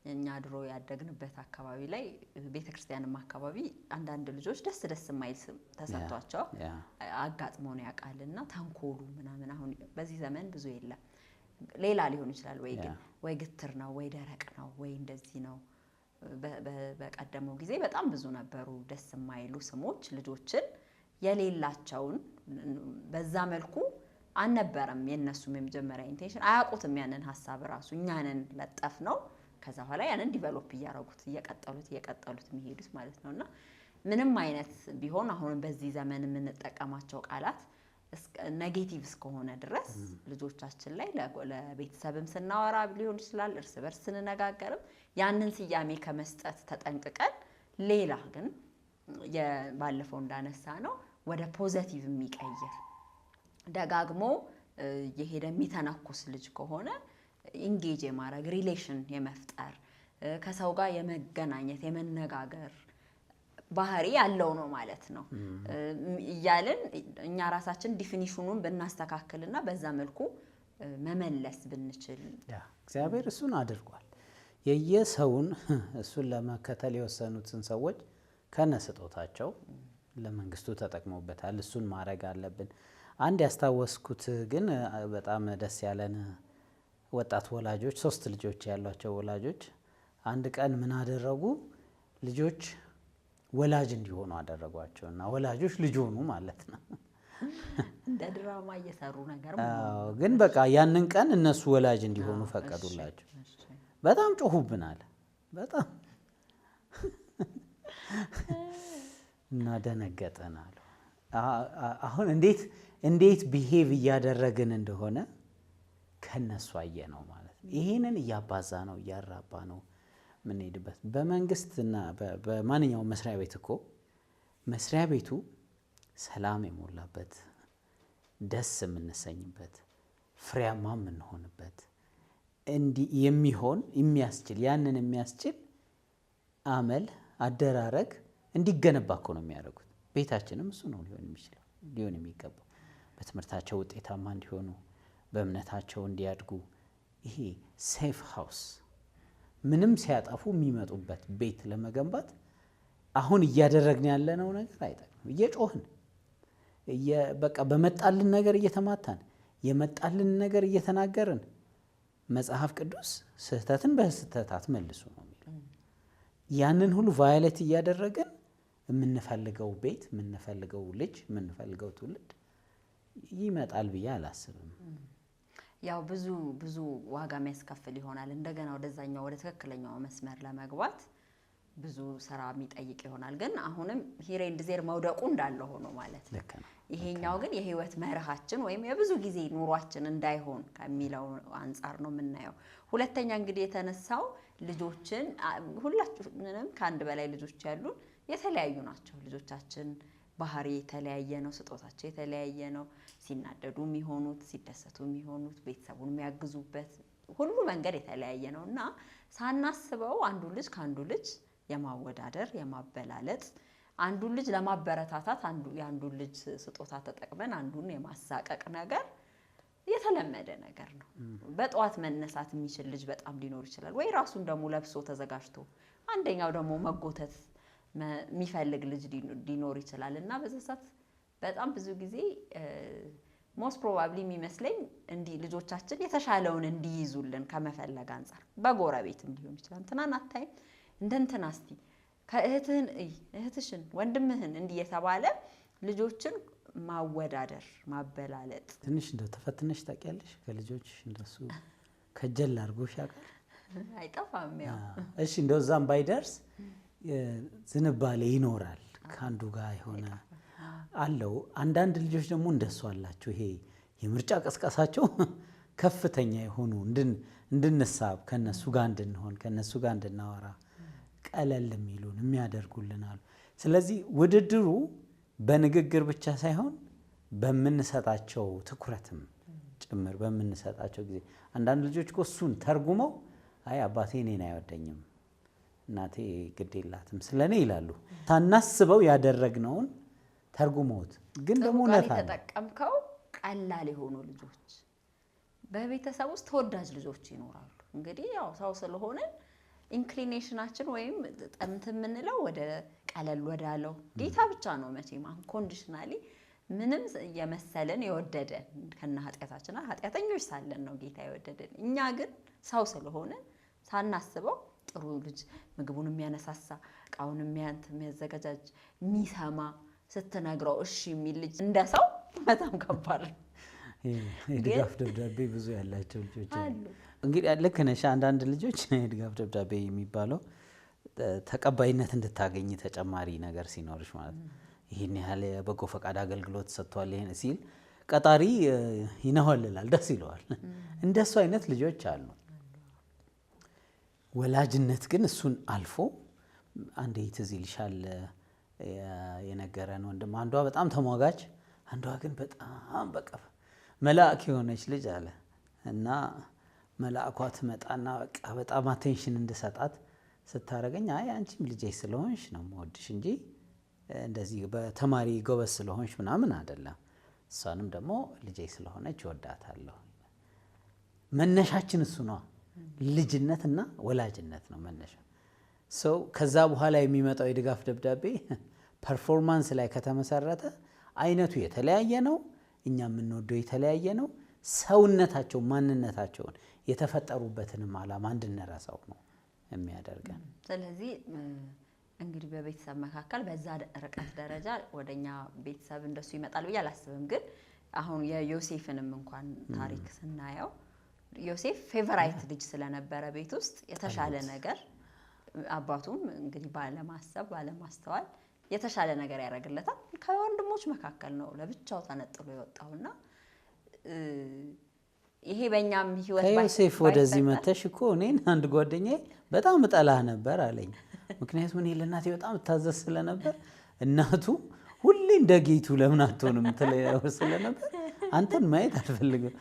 እኛ ድሮ ያደግንበት አካባቢ ላይ ቤተክርስቲያንም አካባቢ አንዳንድ ልጆች ደስ የማይል ስም ተሰጥቷቸው አጋጥሞን ያውቃልና ተንኮሉ ምናምን አሁን በዚህ ዘመን ብዙ የለም። ሌላ ሊሆን ይችላል ወይ ግን ወይ ግትር ነው ወይ ደረቅ ነው ወይ እንደዚህ ነው። በቀደመው ጊዜ በጣም ብዙ ነበሩ ደስ የማይሉ ስሞች ልጆችን የሌላቸውን በዛ መልኩ አልነበረም። የነሱም የመጀመሪያ ኢንቴንሽን አያውቁትም ያንን ሀሳብ ራሱ እኛንን ለጠፍ ነው። ከዛ በኋላ ያንን ዲቨሎፕ እያደረጉት እየቀጠሉት የሚሄዱት ማለት ነውና ምንም አይነት ቢሆን አሁን በዚህ ዘመን የምንጠቀማቸው ቃላት ኔጌቲቭ እስከሆነ ድረስ ልጆቻችን ላይ ለቤተሰብም ስናወራ ሊሆን ይችላል፣ እርስ በርስ ስንነጋገርም ያንን ስያሜ ከመስጠት ተጠንቅቀን ሌላ ግን ባለፈው እንዳነሳ ነው ወደ ፖዚቲቭ የሚቀይር ደጋግሞ የሄደ የሚተነኩስ ልጅ ከሆነ ኢንጌጅ የማድረግ ሪሌሽን የመፍጠር ከሰው ጋር የመገናኘት የመነጋገር ባህሪ ያለው ነው ማለት ነው እያልን እኛ ራሳችን ዲፊኒሽኑን ብናስተካክልና በዛ መልኩ መመለስ ብንችል። እግዚአብሔር እሱን አድርጓል። የየሰውን እሱን ለመከተል የወሰኑትን ሰዎች ከነስጦታቸው ለመንግስቱ ተጠቅመውበታል። እሱን ማድረግ አለብን። አንድ ያስታወስኩት ግን በጣም ደስ ያለን ወጣት ወላጆች 3 ልጆች ያሏቸው ወላጆች አንድ ቀን ምን አደረጉ? ልጆች ወላጅ እንዲሆኑ አደረጓቸውና ወላጆች ልጅ ሆኑ ማለት ነው። እንደ ድራማ እየሰሩ ነገር ግን በቃ ያንን ቀን እነሱ ወላጅ እንዲሆኑ ፈቀዱላቸው። በጣም ጮሁብናል በጣም እና ደነገጠናል። አሁን እንዴት ቢሄቭ እያደረግን እንደሆነ ከነሱ አየ ነው ማለት ነው። ይሄንን እያባዛ ነው እያራባ ነው የምንሄድበት። በመንግስትና በማንኛውም መስሪያ ቤት እኮ መስሪያ ቤቱ ሰላም የሞላበት ደስ የምንሰኝበት ፍሬያማ የምንሆንበት እንዲህ የሚሆን የሚያስችል ያንን የሚያስችል አመል አደራረግ እንዲገነባ እኮ ነው የሚያደርጉት። ቤታችንም እሱ ነው ሊሆን የሚገባው። በትምህርታቸው ውጤታማ እንዲሆኑ፣ በእምነታቸው እንዲያድጉ፣ ይሄ ሴፍ ሃውስ ምንም ሲያጠፉ የሚመጡበት ቤት ለመገንባት አሁን እያደረግን ያለነው ነገር አይጠቅም። እየጮህን በቃ በመጣልን ነገር እየተማታን የመጣልን ነገር እየተናገርን መጽሐፍ ቅዱስ ስህተትን በስህተት አትመልሱ ነው የሚለው። ያንን ሁሉ ቫዮሌት እያደረግን የምንፈልገው ቤት፣ የምንፈልገው ልጅ፣ የምንፈልገው ትውልድ ይመጣል ብዬ አላስብም። ያው ብዙ ዋጋ የሚያስከፍል ይሆናል። እንደገና ወደዛኛው ወደ ትክክለኛው መስመር ለመግባት ብዙ ስራ የሚጠይቅ ይሆናል። ግን አሁንም ሂር ኤንድ ዜር መውደቁ እንዳለ ሆኖ ማለት ነው። ይሄኛው ግን የህይወት መርሃችን ወይም የብዙ ጊዜ ኑሯችን እንዳይሆን ከሚለው አንጻር ነው የምናየው። ሁለተኛ እንግዲህ የተነሳው ልጆችን ሁላችንም ከአንድ በላይ ልጆች ያሉን የተለያዩ ናቸው። ልጆቻችን ባህሪ የተለያየ ነው፣ ስጦታቸው የተለያየ ነው። ሲናደዱ የሚሆኑት፣ ሲደሰቱ የሚሆኑት፣ ቤተሰቡን የሚያግዙበት ሁሉ መንገድ የተለያየ ነው እና ሳናስበው አንዱ ልጅ ከአንዱ ልጅ የማወዳደር የማበላለጥ፣ አንዱን ልጅ ለማበረታታት የአንዱን ልጅ ስጦታ ተጠቅመን አንዱን የማሳቀቅ ነገር የተለመደ ነገር ነው። በጠዋት መነሳት የሚችል ልጅ በጣም ሊኖር ይችላል፣ ወይ ራሱን ደግሞ ለብሶ ተዘጋጅቶ አንደኛው ደግሞ መጎተት የሚፈልግ ልጅ ሊኖር ይችላል እና በዛ ሰዓት በጣም ብዙ ጊዜ ሞስት ፕሮባብሊ የሚመስለኝ እንዲህ ልጆቻችን የተሻለውን እንዲይዙልን ከመፈለግ አንጻር በጎረቤትም ሊሆን ይችላል። እንትናን አታይም እንደ እንትና እስቲ ከእህትህን እህትሽን ወንድምህን እንዲህ የተባለ ልጆችን ማወዳደር ማበላለጥ። ትንሽ እንደው ተፈትነሽ ታውቂያለሽ? ከልጆች እንደሱ ከጀል አድርጎሽ ያውቃል? አይጠፋም። ያው እሺ እንደው እዛም ባይደርስ ዝንባሌ ይኖራል ከአንዱ ጋር የሆነ አለው። አንዳንድ ልጆች ደግሞ እንደሱ አላቸው። ይሄ የምርጫ ቀስቀሳቸው ከፍተኛ የሆኑ እንድንሳብ ከነሱ ጋር እንድንሆን ከነሱ ጋር እንድናወራ ቀለል የሚሉን የሚያደርጉልን አሉ። ስለዚህ ውድድሩ በንግግር ብቻ ሳይሆን በምንሰጣቸው ትኩረትም ጭምር በምንሰጣቸው ጊዜ አንዳንድ ልጆች እኮ እሱን ተርጉመው አይ አባቴ እኔን አይወደኝም እናቴ ግድ የላትም ስለኔ ይላሉ። ሳናስበው ያደረግነውን ተርጉመውት ግን ደግሞ እውነት አለ። ተጠቀምከው ቀላል የሆኑ ልጆች በቤተሰብ ውስጥ ተወዳጅ ልጆች ይኖራሉ። እንግዲህ ያው ሰው ስለሆነ ኢንክሊኔሽናችን ወይም ጠምት የምንለው ወደ ቀለል ወዳለው ጌታ ብቻ ነው መቼም አንኮንዲሽናሊ ምንም የመሰለን የወደደን ከና ኃጢአታችን ኃጢአተኞች ሳለን ነው ጌታ የወደደን። እኛ ግን ሰው ስለሆነ ሳናስበው ጥሩ ልጅ ምግቡን የሚያነሳሳ እቃውን የሚያዘጋጅ የሚሰማ ስትነግረው እሺ የሚል ልጅ እንደ ሰው በጣም ከባድ ነው። የድጋፍ ደብዳቤ ብዙ ያላቸው ልጆች አሉ። እንግዲህ ልክ ነሽ። አንዳንድ ልጆች የድጋፍ ደብዳቤ የሚባለው ተቀባይነት እንድታገኝ ተጨማሪ ነገር ሲኖርሽ ማለት ነው። ይህን ያህል የበጎ ፈቃድ አገልግሎት ሰጥቷል ይሄን ሲል ቀጣሪ ይነሆልላል፣ ደስ ይለዋል። እንደሱ አይነት ልጆች አሉ። ወላጅነት ግን እሱን አልፎ አንዴ ትዝ ይልሻል የነገረን ወንድም አንዷ በጣም ተሟጋች፣ አንዷ ግን በጣም በቃ መልአክ የሆነች ልጅ አለ እና መልአኳ ትመጣና በቃ በጣም አቴንሽን እንድሰጣት ስታረገኝ አይ አንቺም ልጄ ስለሆንሽ ነው የምወድሽ እንጂ እንደዚህ በተማሪ ጎበዝ ስለሆንሽ ምናምን አይደለም፣ እሷንም ደግሞ ልጄ ስለሆነች እወዳታለሁ። መነሻችን እሱ ነው። ልጅነትና ወላጅነት ነው መነሻ። ሰው ከዛ በኋላ የሚመጣው የድጋፍ ደብዳቤ ፐርፎርማንስ ላይ ከተመሰረተ አይነቱ የተለያየ ነው። እኛ የምንወደው የተለያየ ነው። ሰውነታቸው ማንነታቸውን የተፈጠሩበትንም ዓላማ እንድንረሳው ነው የሚያደርገን። ስለዚህ እንግዲህ በቤተሰብ መካከል በዛ ርቀት ደረጃ ወደኛ ቤተሰብ እንደሱ ይመጣል ብዬ አላስብም። ግን አሁን የዮሴፍንም እንኳን ታሪክ ስናየው ዮሴፍ ፌቨራይት ልጅ ስለነበረ ቤት ውስጥ የተሻለ ነገር አባቱም እንግዲህ ባለማሰብ ባለማስተዋል የተሻለ ነገር ያደርግለታል። ከወንድሞች መካከል ነው ለብቻው ተነጥሎ የወጣውና ይሄ በእኛም ህይወት ዮሴፍ ወደዚህ መተሽ እኮ እኔን አንድ ጓደኛዬ በጣም እጠላህ ነበር አለኝ። ምክንያቱም እኔ ለእናቴ በጣም እታዘዝ ስለነበር እናቱ ሁሌ እንደ ጌቱ ለምን አትሆንም ትለው ስለነበር አንተን ማየት አልፈልግም።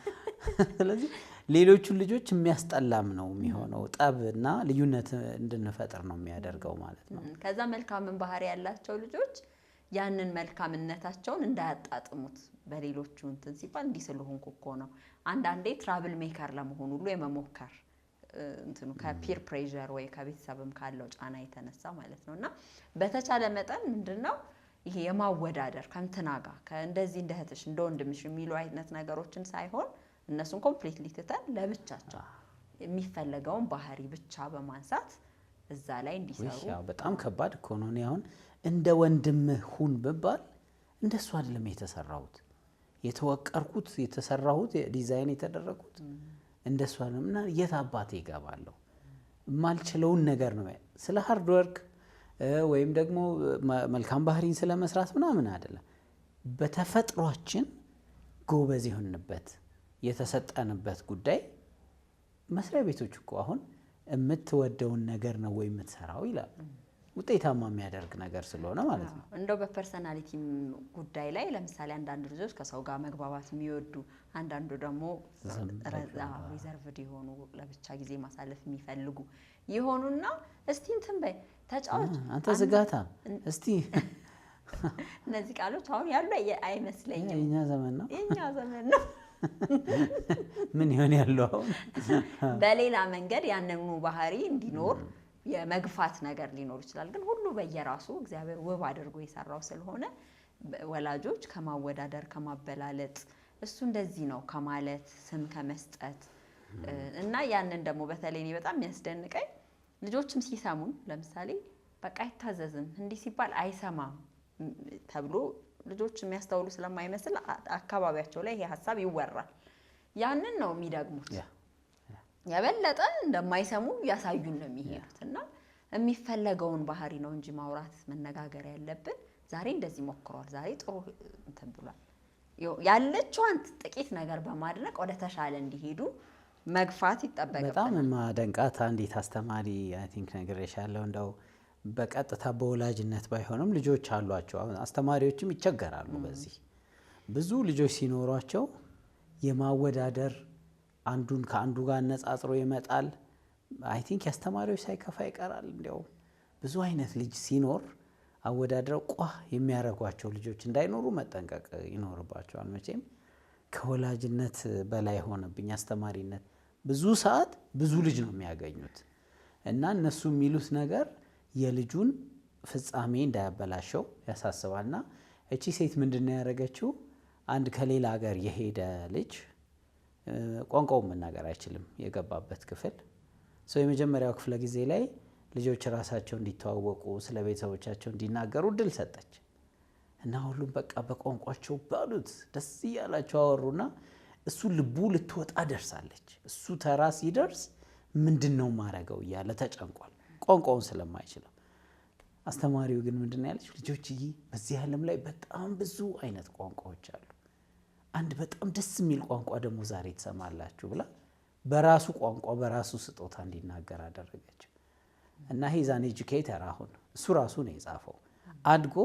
ስለዚህ ሌሎቹን ልጆች የሚያስጠላም ነው የሚሆነው። ጠብና ልዩነት እንድንፈጥር ነው የሚያደርገው ማለት ነው። ከዛ መልካምን ባህሪ ያላቸው ልጆች ያንን መልካምነታቸውን እንዳያጣጥሙት በሌሎቹ እንትን ሲባል እንዲህ ስለሆንኩ እኮ ነው። አንዳንዴ ትራብል ሜከር ለመሆን ሁሉ የመሞከር እንትኑ ከፒር ፕሬዠር ወይ ከቤተሰብም ካለው ጫና የተነሳ ማለት ነው። እና በተቻለ መጠን ምንድነው ይሄ የማወዳደር ከእንትና ጋር ከእንደዚህ እንደ እህትሽ እንደ ወንድምሽ የሚሉ አይነት ነገሮችን ሳይሆን እነሱን ኮምፕሊትሊ ትተን ለብቻቸው የሚፈለገውን ባህሪ ብቻ በማንሳት እዛ ላይ እንዲሰሩ። በጣም ከባድ እኮ ነው። እኔ አሁን እንደ ወንድምህ ሁን ብባል እንደሱ አይደለም የተሰራሁት፣ የተወቀርኩት፣ የተሰራሁት፣ ዲዛይን የተደረኩት እንደሱ አይደለም። እና የት አባቴ ይገባለሁ? የማልችለውን ነገር ነው ስለ ሃርድ ወርክ ወይም ደግሞ መልካም ባህሪን ስለ መስራት ምናምን አይደለም። በተፈጥሯችን ጎበዝ የሆንበት የተሰጠንበት ጉዳይ መስሪያ ቤቶች እኮ አሁን የምትወደውን ነገር ነው ወይ የምትሰራው ይላሉ። ውጤታማ የሚያደርግ ነገር ስለሆነ ማለት ነው። እንደው በፐርሰናሊቲ ጉዳይ ላይ ለምሳሌ አንዳንድ ልጆች ከሰው ጋር መግባባት የሚወዱ፣ አንዳንዱ ደግሞ ሪዘርቭድ የሆኑ ለብቻ ጊዜ ማሳለፍ የሚፈልጉ ይሆኑና እስቲ እንትን በይ ተጫዋች አንተ ዝጋታ እስቲ እነዚህ ቃሎች አሁን ያሉ አይመስለኝም። የኛ ዘመን ነው። ምን ይሆን ያለው አሁን በሌላ መንገድ ያንኑ ባህሪ እንዲኖር የመግፋት ነገር ሊኖር ይችላል። ግን ሁሉ በየራሱ እግዚአብሔር ውብ አድርጎ የሰራው ስለሆነ ወላጆች ከማወዳደር ከማበላለጥ እሱ እንደዚህ ነው ከማለት ስም ከመስጠት እና ያንን ደግሞ በተለይ እኔ በጣም የሚያስደንቀኝ ልጆችም ሲሰሙን ለምሳሌ በቃ አይታዘዝም እንዲህ ሲባል አይሰማም ተብሎ ልጆች የሚያስተውሉ ስለማይመስል አካባቢያቸው ላይ ይሄ ሀሳብ ይወራል። ያንን ነው የሚደግሙት። የበለጠ እንደማይሰሙ ያሳዩን ነው የሚሄዱት። እና የሚፈለገውን ባህሪ ነው እንጂ ማውራት መነጋገር ያለብን ዛሬ እንደዚህ ሞክሯል፣ ዛሬ ጥሩ እንትን ብሏል ያለችዋን ጥቂት ነገር በማድነቅ ወደ ተሻለ እንዲሄዱ መግፋት ይጠበቅብናል። በጣም ማደንቃት አንዲት አስተማሪ አይ ቲንክ ነግሬሻለሁ። እንደው በቀጥታ በወላጅነት ባይሆንም ልጆች አሏቸው። አሁን አስተማሪዎችም ይቸገራሉ በዚህ ብዙ ልጆች ሲኖሯቸው የማወዳደር አንዱን ከአንዱ ጋር ነጻጽሮ ይመጣል። አይ ቲንክ ያስተማሪዎች ሳይከፋ ይቀራል። እንዲያው ብዙ አይነት ልጅ ሲኖር አወዳድረው የሚያረጓቸው ልጆች እንዳይኖሩ መጠንቀቅ ይኖርባቸዋል። መቼም ከወላጅነት በላይ ሆነብኝ አስተማሪነት። ብዙ ሰዓት ብዙ ልጅ ነው የሚያገኙት እና እነሱ የሚሉት ነገር የልጁን ፍጻሜ እንዳያበላሸው ያሳስባልና እቺ ሴት ምንድነው ያደረገችው? አንድ ከሌላ ሀገር የሄደ ልጅ ቋንቋውን መናገር አይችልም የገባበት ክፍል ሰው የመጀመሪያው ክፍለ ጊዜ ላይ ልጆች ራሳቸው እንዲተዋወቁ ስለ ቤተሰቦቻቸው እንዲናገሩ እድል ሰጠች እና ሁሉም በቃ በቋንቋቸው ባሉት ደስ እያላቸው አወሩና እሱ ልቡ ልትወጣ ደርሳለች። እሱ ተራ ሲደርስ ምንድነው ማረገው እያለ ተጨንቋል ቋንቋውን ስለማይችለው። አስተማሪው ግን ምንድነው ያለች? ልጆችዬ በዚህ ዓለም ላይ በጣም ብዙ አይነት ቋንቋዎች አሉ፣ አንድ በጣም ደስ የሚል ቋንቋ ደግሞ ዛሬ ትሰማላችሁ ብላ በራሱ ቋንቋ በራሱ ስጦታ እንዲናገር አደረገችው እና ሂዛን ኤጁኬተር አሁን እሱ ራሱ ነው የጻፈው። አድጎ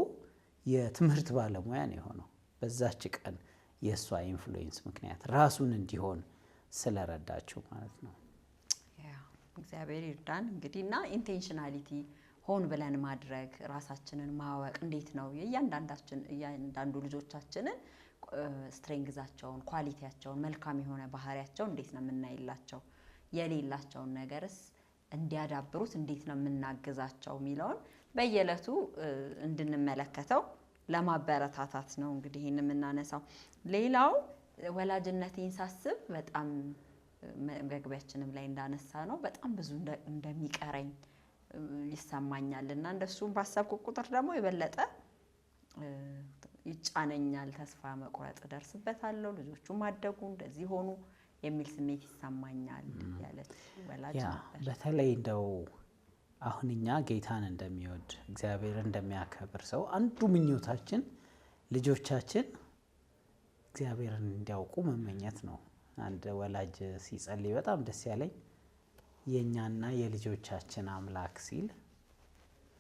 የትምህርት ባለሙያ ነው የሆነው በዛች ቀን የእሷ ኢንፍሉዌንስ ምክንያት ራሱን እንዲሆን ስለረዳችው ማለት ነው። እግዚአብሔር ይርዳን እንግዲህ እና ኢንቴንሽናሊቲ ሆን ብለን ማድረግ ራሳችንን ማወቅ እንዴት ነው እያንዳንዱ ልጆቻችንን ስትሬንግዛቸውን ኳሊቲያቸውን መልካም የሆነ ባህሪያቸውን እንዴት ነው የምናይላቸው፣ የሌላቸውን ነገርስ እንዲያዳብሩት እንዴት ነው የምናግዛቸው የሚለውን በየዕለቱ እንድንመለከተው ለማበረታታት ነው እንግዲህ ይሄን የምናነሳው። ሌላው ወላጅነቴን ሳስብ በጣም መግቢያችንም ላይ እንዳነሳ ነው በጣም ብዙ እንደሚቀረኝ ይሰማኛል እና እንደሱም ባሰብኩ ቁጥር ደግሞ የበለጠ ይጫነኛል። ተስፋ መቁረጥ ደርስበታለሁ፣ ልጆቹም አደጉ እንደዚህ ሆኑ የሚል ስሜት ይሰማኛል ያለች ወላጅ ነበር። በተለይ እንደው አሁን እኛ ጌታን እንደሚወድ እግዚአብሔር እንደሚያከብር ሰው አንዱ ምኞታችን ልጆቻችን እግዚአብሔርን እንዲያውቁ መመኘት ነው። አንድ ወላጅ ሲጸልይ በጣም ደስ ያለኝ የኛና የልጆቻችን አምላክ ሲል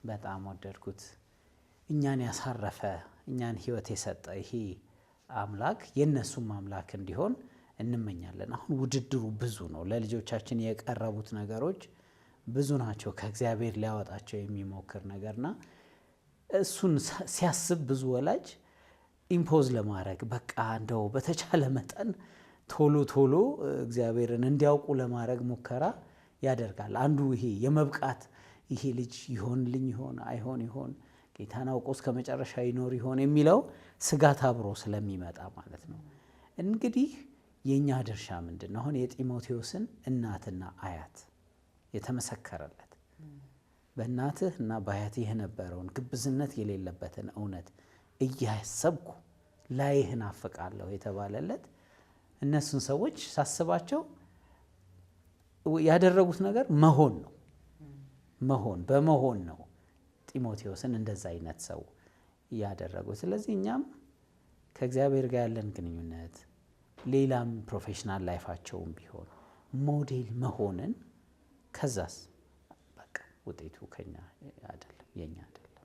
በጣም ወደድኩት። እኛን ያሳረፈ እኛን ሕይወት የሰጠ ይሄ አምላክ የነሱም አምላክ እንዲሆን እንመኛለን። አሁን ውድድሩ ብዙ ነው። ለልጆቻችን የቀረቡት ነገሮች ብዙ ናቸው። ከእግዚአብሔር ሊያወጣቸው የሚሞክር ነገርና እሱን ሲያስብ ብዙ ወላጅ ኢምፖዝ ለማድረግ በቃ እንደው በተቻለ መጠን ቶሎ ቶሎ እግዚአብሔርን እንዲያውቁ ለማድረግ ሙከራ ያደርጋል። አንዱ ይሄ የመብቃት ይሄ ልጅ ይሆንልኝ ይሆን አይሆን ይሆን ጌታን አውቆ እስከ መጨረሻ ይኖር ይሆን የሚለው ስጋት አብሮ ስለሚመጣ ማለት ነው። እንግዲህ የኛ ድርሻ ምንድነው? አሁን የጢሞቴዎስን እናትና አያት የተመሰከረለት በእናትህ እና በአያትህ የነበረውን ግብዝነት የሌለበትን እውነት እያሰብኩ ላይህ ናፍቃለሁ የተባለለት እነሱን ሰዎች ሳስባቸው ያደረጉት ነገር መሆን ነው። በመሆን ነው ጢሞቴዎስን እንደዛ አይነት ሰው ያደረጉት። ስለዚህ እኛም ከእግዚአብሔር ጋር ያለን ግንኙነት ሌላም ፕሮፌሽናል ላይፋቸውም ቢሆን ሞዴል መሆንን ከዛስ በቃ ውጤቱ ከኛ አይደለም የኛ አይደለም።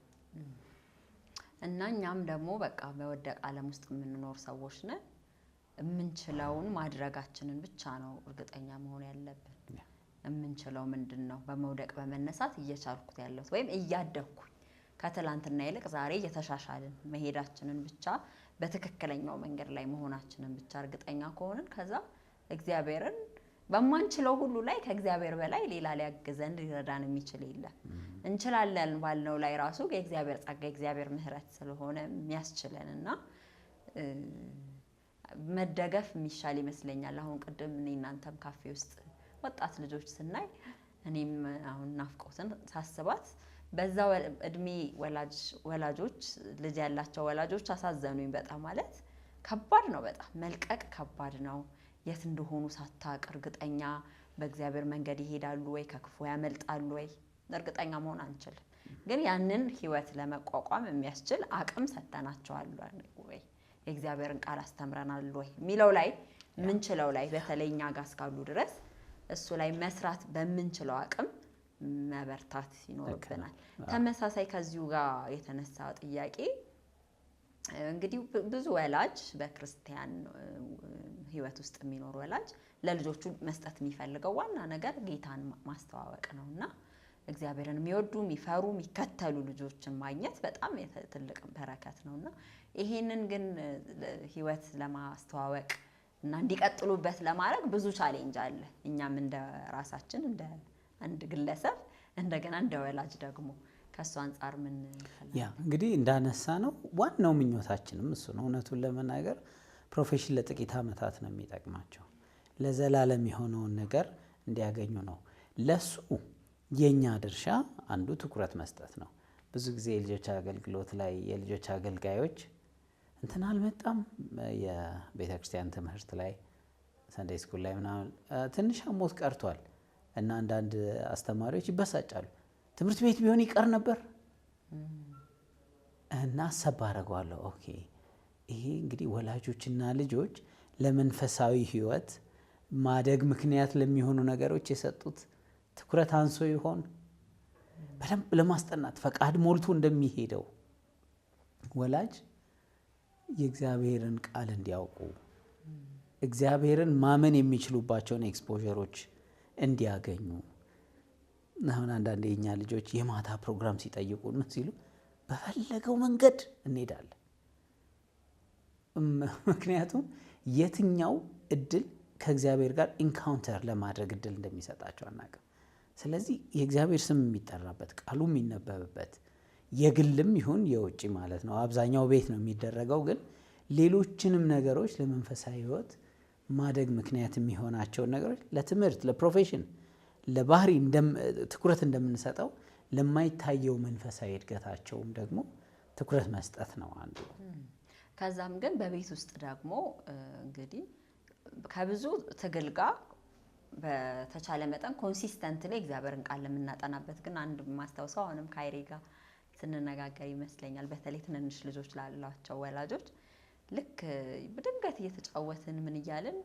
እና እኛም ደግሞ በቃ በወደቅ ዓለም ውስጥ የምንኖር ሰዎች ነን። የምንችለውን ማድረጋችንን ብቻ ነው እርግጠኛ መሆን ያለብን። የምንችለው ምንድነው? በመውደቅ በመነሳት እየቻልኩት ያለሁት ወይም እያደግኩኝ ከትላንትና ይልቅ ዛሬ እየተሻሻልን መሄዳችንን ብቻ በትክክለኛው መንገድ ላይ መሆናችንን ብቻ እርግጠኛ ከሆንን ከዛ እግዚአብሔርን በማንችለው ሁሉ ላይ ከእግዚአብሔር በላይ ሌላ ሊያግዘን ሊረዳን የሚችል የለም። እንችላለን ባልነው ላይ ራሱ የእግዚአብሔር ጸጋ የእግዚአብሔር ምሕረት ስለሆነ የሚያስችለንና መደገፍ የሚሻል ይመስለኛል። አሁን ቅድም እኔ እናንተም ካፌ ውስጥ ወጣት ልጆች ስናይ እኔም አሁን ናፍቆትን ሳስባት በዛ እድሜ ወላጆች ልጅ ያላቸው ወላጆች አሳዘኑኝ በጣም። ማለት ከባድ ነው በጣም መልቀቅ ከባድ ነው። የት እንደሆኑ ሳታውቅ እርግጠኛ በእግዚአብሔር መንገድ ይሄዳሉ ወይ ከክፉ ያመልጣሉ ወይ እርግጠኛ መሆን አንችልም። ግን ያንን ህይወት ለመቋቋም የሚያስችል አቅም ሰጠናቸዋል ወይ የእግዚአብሔርን ቃል አስተምረናል ወይ የሚለው ላይ ምንችለው ላይ በተለይ እኛ ጋር እስካሉ ድረስ እሱ ላይ መስራት በምንችለው አቅም መበርታት ይኖርብናል። ተመሳሳይ ከዚሁ ጋር የተነሳ ጥያቄ እንግዲህ ብዙ ወላጅ በክርስቲያን ህይወት ውስጥ የሚኖር ወላጅ ለልጆቹ መስጠት የሚፈልገው ዋና ነገር ጌታን ማስተዋወቅ ነውና እግዚአብሔርን የሚወዱ የሚፈሩ የሚከተሉ ልጆችን ማግኘት በጣም ትልቅ በረከት ነውና ይሄንን ግን ህይወት ለማስተዋወቅ እና እንዲቀጥሉበት ለማድረግ ብዙ ቻሌንጅ አለ። እኛም እንደ ራሳችን እንደ አንድ ግለሰብ እንደገና እንደ ወላጅ ደግሞ ከሱ አንፃር ምን እንግዲህ እንዳነሳ ነው ዋናው ምኞታችንም እሱ ነው። እውነቱን ለመናገር ፕሮፌሽን ለጥቂት ዓመታት ነው የሚጠቅማቸው። ለዘላለም የሆነውን ነገር እንዲያገኙ ነው። ለሱ የኛ ድርሻ አንዱ ትኩረት መስጠት ነው። ብዙ ጊዜ የልጆች አገልግሎት ላይ የልጆች አገልጋዮች እንትን አልመጣም የቤተክርስቲያን ትምህርት ላይ ሰንዴይ ስኩል ላይ ምናምን ትንሽ አሞት ቀርቷል እና አንዳንድ አስተማሪዎች ይበሳጫሉ። ትምህርት ቤት ቢሆን ይቀር ነበር እና አሰብ አደርገዋለሁ። ኦኬ ይሄ እንግዲህ ወላጆችና ልጆች ለመንፈሳዊ ህይወት ማደግ ምክንያት ለሚሆኑ ነገሮች የሰጡት ትኩረት አንሶ ይሆን? በደንብ ለማስጠናት ፈቃድ ሞልቶ እንደሚሄደው ወላጅ የእግዚአብሔርን ቃል እንዲያውቁ እግዚአብሔርን ማመን የሚችሉባቸውን ኤክስፖዠሮች እንዲያገኙ። አሁን አንዳንዴ የኛ ልጆች የማታ ፕሮግራም ሲጠይቁ ምን ሲሉ በፈለገው መንገድ እንሄዳለን። ምክንያቱም የትኛው እድል ከእግዚአብሔር ጋር ኢንካውንተር ለማድረግ እድል እንደሚሰጣቸው አናውቅም። ስለዚህ የእግዚአብሔር ስም የሚጠራበት ቃሉ የሚነበብበት የግልም ይሁን የውጭ ማለት ነው አብዛኛው ቤት ነው የሚደረገው። ግን ሌሎችንም ነገሮች ለመንፈሳዊ ህይወት ማደግ ምክንያት የሚሆናቸውን ነገሮች ለትምህርት፣ ለፕሮፌሽን፣ ለባህሪ ትኩረት እንደምንሰጠው ለማይታየው መንፈሳዊ እድገታቸውም ደግሞ ትኩረት መስጠት ነው አንዱ። ከዛም ግን በቤት ውስጥ ደግሞ እንግዲህ ከብዙ ትግል ጋር በተቻለ መጠን ኮንሲስተንትሊ እግዚአብሔርን ቃል ለምናጠናበት ግን አንድ ማስታወሰው አሁንም ካይሬ ጋር ስንነጋገር ይመስለኛል በተለይ ትንንሽ ልጆች ላላቸው ወላጆች ልክ በድንገት እየተጫወትን ምን እያልን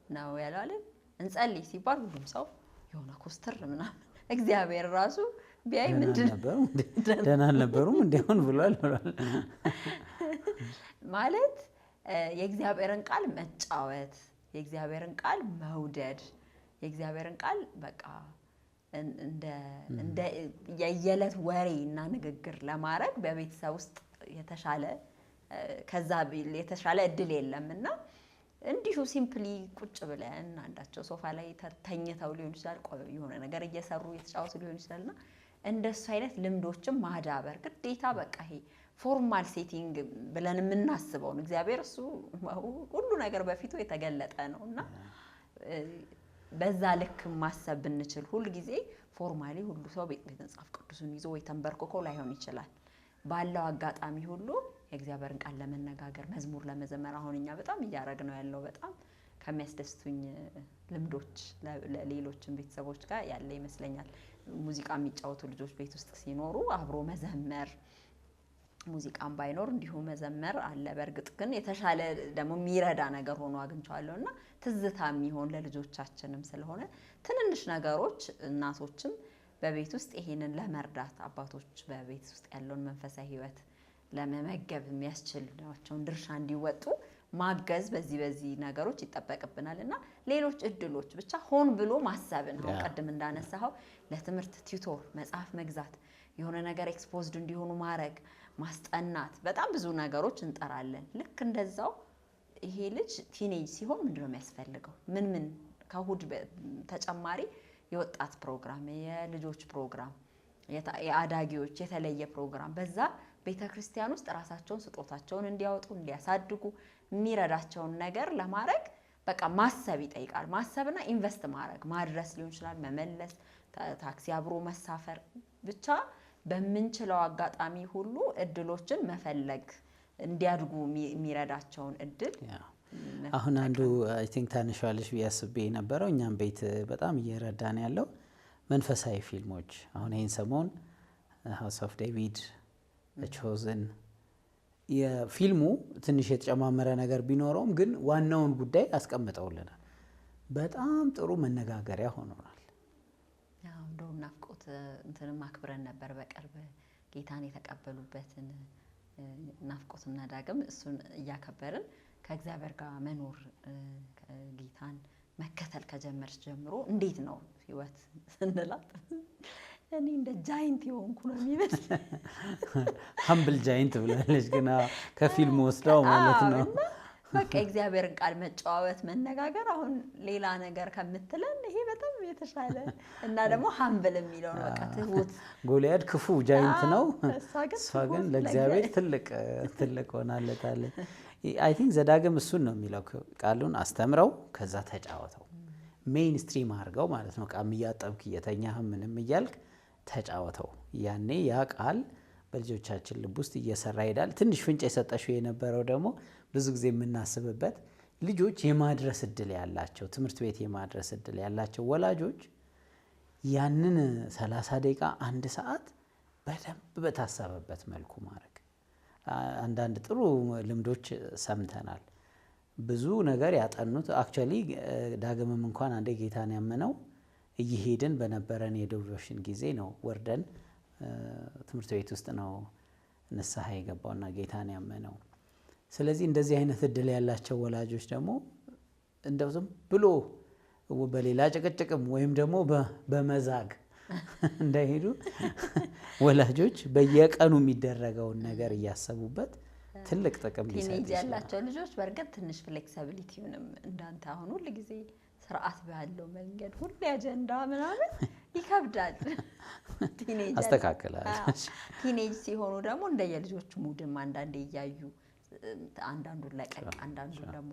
ነው ያላልን እንጸልይ ሲባል ሁሉም ሰው የሆነ ኮስተር ምናምን እግዚአብሔር ራሱ ቢያይ ምንድነው ደህና አልነበሩም እንዲሆን ብሏል ማለት የእግዚአብሔርን ቃል መጫወት፣ የእግዚአብሔርን ቃል መውደድ፣ የእግዚአብሔርን ቃል በቃ እንደ የየለት ወሬ እና ንግግር ለማድረግ በቤተሰብ ውስጥ የተሻለ ከዛ የተሻለ እድል የለምና እንዲሁ ሲምፕሊ ቁጭ ብለን አንዳቸው ሶፋ ላይ ተኝተው ሊሆን ይችላል፣ የሆነ ነገር እየሰሩ የተጫወቱ ሊሆን ይችላልና እንደሱ አይነት ልምዶችን ማዳበር ግዴታ በቃ ይሄ ፎርማል ሴቲንግ ብለን የምናስበውን እግዚአብሔር እሱ ሁሉ ነገር በፊቱ የተገለጠ ነውና በዛ ልክ ማሰብ ብንችል ሁሉ ጊዜ ፎርማሊ ሁሉ ሰው ቤተ መጽሐፍ ቅዱስን ይዞ ወይ ተንበርክኮ ላይሆን ይችላል። ባለው አጋጣሚ ሁሉ የእግዚአብሔርን ቃል ለመነጋገር መዝሙር ለመዘመር አሁን እኛ በጣም እያደረግነው ያለው በጣም ከሚያስደስቱኝ ልምዶች ለሌሎችም ቤተሰቦች ጋር ያለ ይመስለኛል። ሙዚቃ የሚጫወቱ ልጆች ቤት ውስጥ ሲኖሩ አብሮ መዘመር ሙዚቃም ባይኖር እንዲሁ መዘመር አለ። በእርግጥ ግን የተሻለ ደግሞ የሚረዳ ነገር ሆኖ አግኝቼዋለሁና ትዝታ የሚሆን ለልጆቻችንም ስለሆነ ትንንሽ ነገሮች እናቶችም በቤት ውስጥ ይሄንን ለመርዳት አባቶች በቤት ውስጥ ያለውን መንፈሳዊ ሕይወት ለመመገብ የሚያስችላቸውን ድርሻ እንዲወጡ ማገዝ በዚህ ነገሮች ይጠበቅብናልና ሌሎች እድሎች ብቻ ሆን ብሎ ማሰብን አሁን ቀደም እንዳነሳው ለትምህርት ቲዩቶር መጽሐፍ መግዛት የሆነ ነገር ኤክስፖዝድ እንዲሆኑ ማድረግ ማስጠናት በጣም ብዙ ነገሮች እንጠራለን። ልክ እንደዛው ይሄ ልጅ ቲኔጅ ሲሆን ምንድነው የሚያስፈልገው ምን ከእሑድ ተጨማሪ የወጣት ፕሮግራም የልጆች ፕሮግራም የአዳጊዎች የተለየ ፕሮግራም በዛ ቤተክርስቲያን ውስጥ ራሳቸውን ስጦታቸውን እንዲያወጡ እንዲያሳድጉ የሚረዳቸውን ነገር ለማድረግ በቃ ማሰብ ይጠይቃል። ማሰብና ኢንቨስት ማድረግ ማድረስ ሊሆን ይችላል፣ መመለስ፣ ታክሲ አብሮ መሳፈር ብቻ በምንችለው አጋጣሚ ሁሉ እድሎችን መፈለግ እንዲያድጉ የሚረዳቸውን እድል አሁን አንዱ አይ ቲንክ ታንሻለሽ ቢያስብ የነበረው እኛም ቤት በጣም እየረዳን ያለው መንፈሳዊ ፊልሞች አሁን ይሄን ሰሞን ሃውስ ኦፍ ዴቪድ ቾዝን የፊልሙ ትንሽ የተጨማመረ ነገር ቢኖረውም ግን ዋናውን ጉዳይ አስቀምጠውልናል። በጣም ጥሩ መነጋገሪያ ሆኖናል። ያው እንደውም ናፍቆት እንትንም አክብረን ነበር በቅርብ ጌታን የተቀበሉበትን ናፍቆትና ዳግም እሱን እያከበርን ከእግዚአብሔር ጋር መኖር ጌታን መከተል ከጀመርሽ ጀምሮ እንዴት ነው ህይወት ስንላት እኔ እንደ ጃይንት የሆንኩ ነው የሚመስል ሀምብል ጃይንት ብላለች ግን ከፊልሙ ወስዳው ማለት ነው። በቃ እግዚአብሔርን ቃል መጨዋወት መነጋገር አሁን ሌላ ነገር ከምትለን ይሄ በጣም የተሻለ እና ደግሞ ሀምብል የሚለው ነው። በቃ ትሁት ጎልያድ ክፉ ጃይንት ነው፣ እሷ ግን ለእግዚአብሔር ትልቅ ሆናለታለች። አይ ቲንክ ዘዳግም እሱን ነው የሚለው ቃሉን አስተምረው ከዛ ተጫወተው ሜይን ስትሪም አድርገው ማለት ነው። ቃም እያጠብክ እየተኛህ ምንም እያልክ ተጫወተው። ያኔ ያ ቃል በልጆቻችን ልብ ውስጥ እየሰራ ይሄዳል። ትንሽ ፍንጭ የሰጠሽው የነበረው ደግሞ ብዙ ጊዜ የምናስብበት ልጆች የማድረስ እድል ያላቸው ትምህርት ቤት የማድረስ እድል ያላቸው ወላጆች ያንን 30 ደቂቃ አንድ ሰዓት በደንብ በታሰበበት መልኩ ማድረግ። አንዳንድ ጥሩ ልምዶች ሰምተናል። ብዙ ነገር ያጠኑት አክቹአሊ ዳግምም እንኳን አንዴ ጌታን ያመነው እየሄድን በነበረን የዲቮሽን ጊዜ ነው። ወርደን ትምህርት ቤት ውስጥ ነው ንስሐ የገባውና ጌታን ያመነው። ስለዚህ እንደዚህ አይነት እድል ያላቸው ወላጆች ደግሞ እንደው ዝም ብሎ በሌላ ጭቅጭቅም ወይም ደግሞ በመዛግ እንዳይሄዱ ወላጆች በየቀኑ የሚደረገውን ነገር እያሰቡበት ትልቅ ጥቅም ሊሰጥ ይችላል። ቲኔጅ ያላቸው ልጆች በእርግጥ ትንሽ ፍሌክሲቢሊቲውንም እንዳንተ አሁን ሁሉ ጊዜ ስርዓት ባለው መንገድ ሁሉ አጀንዳ ምናምን ይከብዳል። ቲኔጅ አስተካክላለች። ቲኔጅ ሲሆኑ ደግሞ እንደየልጆቹ ሙድም አንዳንዴ እያዩ አንዳንዱን ለቀቅ አንዳንዱን ደግሞ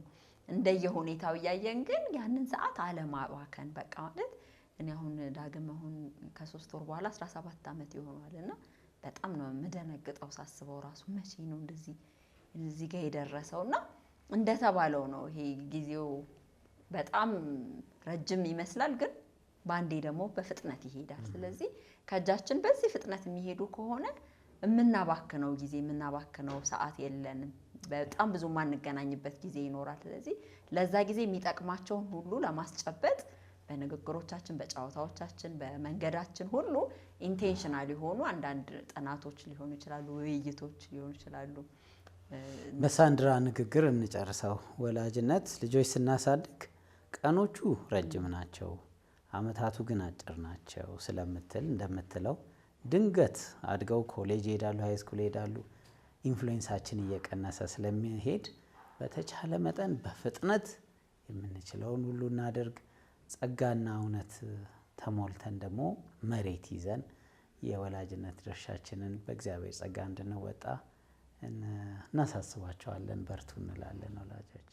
እንደየሁኔታው እያየን ግን ያንን ሰዓት አለማባከን በቃ ማለት እኔ አሁን ዳግም አሁን ከ3 ወር በኋላ 17 ዓመት ይሆናልና በጣም ነው የምደነግጠው ሳስበው ራሱ መቼ ነው እዚህ ጋር የደረሰውና እንደተባለው ነው። ይሄ ጊዜው በጣም ረጅም ይመስላል ግን ባንዴ ደግሞ በፍጥነት ይሄዳል። ስለዚህ ከእጃችን በዚህ ፍጥነት የሚሄዱ ከሆነ የምናባክነው ጊዜ የምናባክነው ሰዓት የለንም። በጣም ብዙ ማንገናኝበት ጊዜ ይኖራል። ስለዚህ ለዛ ጊዜ የሚጠቅማቸውን ሁሉ ለማስጨበጥ በንግግሮቻችን፣ በጨዋታዎቻችን፣ በመንገዳችን ሁሉ ኢንቴንሽናል የሆኑ አንዳንድ ጥናቶች ሊሆኑ ይችላሉ፣ ውይይቶች ሊሆኑ ይችላሉ። በሳንድራ ንግግር እንጨርሰው። ወላጅነት ልጆች ስናሳድግ ቀኖቹ ረጅም ናቸው። አመታቱ ግን አጭር ናቸው ስለምትል እንደምትለው ድንገት አድገው ኮሌጅ ይሄዳሉ፣ ሃይ ስኩል ይሄዳሉ። ኢንፍሉዌንሳችን እየቀነሰ ስለሚሄድ በተቻለ መጠን በፍጥነት የምንችለውን ሁሉ እናድርግ። ጸጋና እውነት ተሞልተን ደግሞ መሬት ይዘን የወላጅነት ድርሻችንን በእግዚአብሔር ጸጋ እንድንወጣ እናሳስባቸዋለን። በርቱ እንላለን ወላጆች።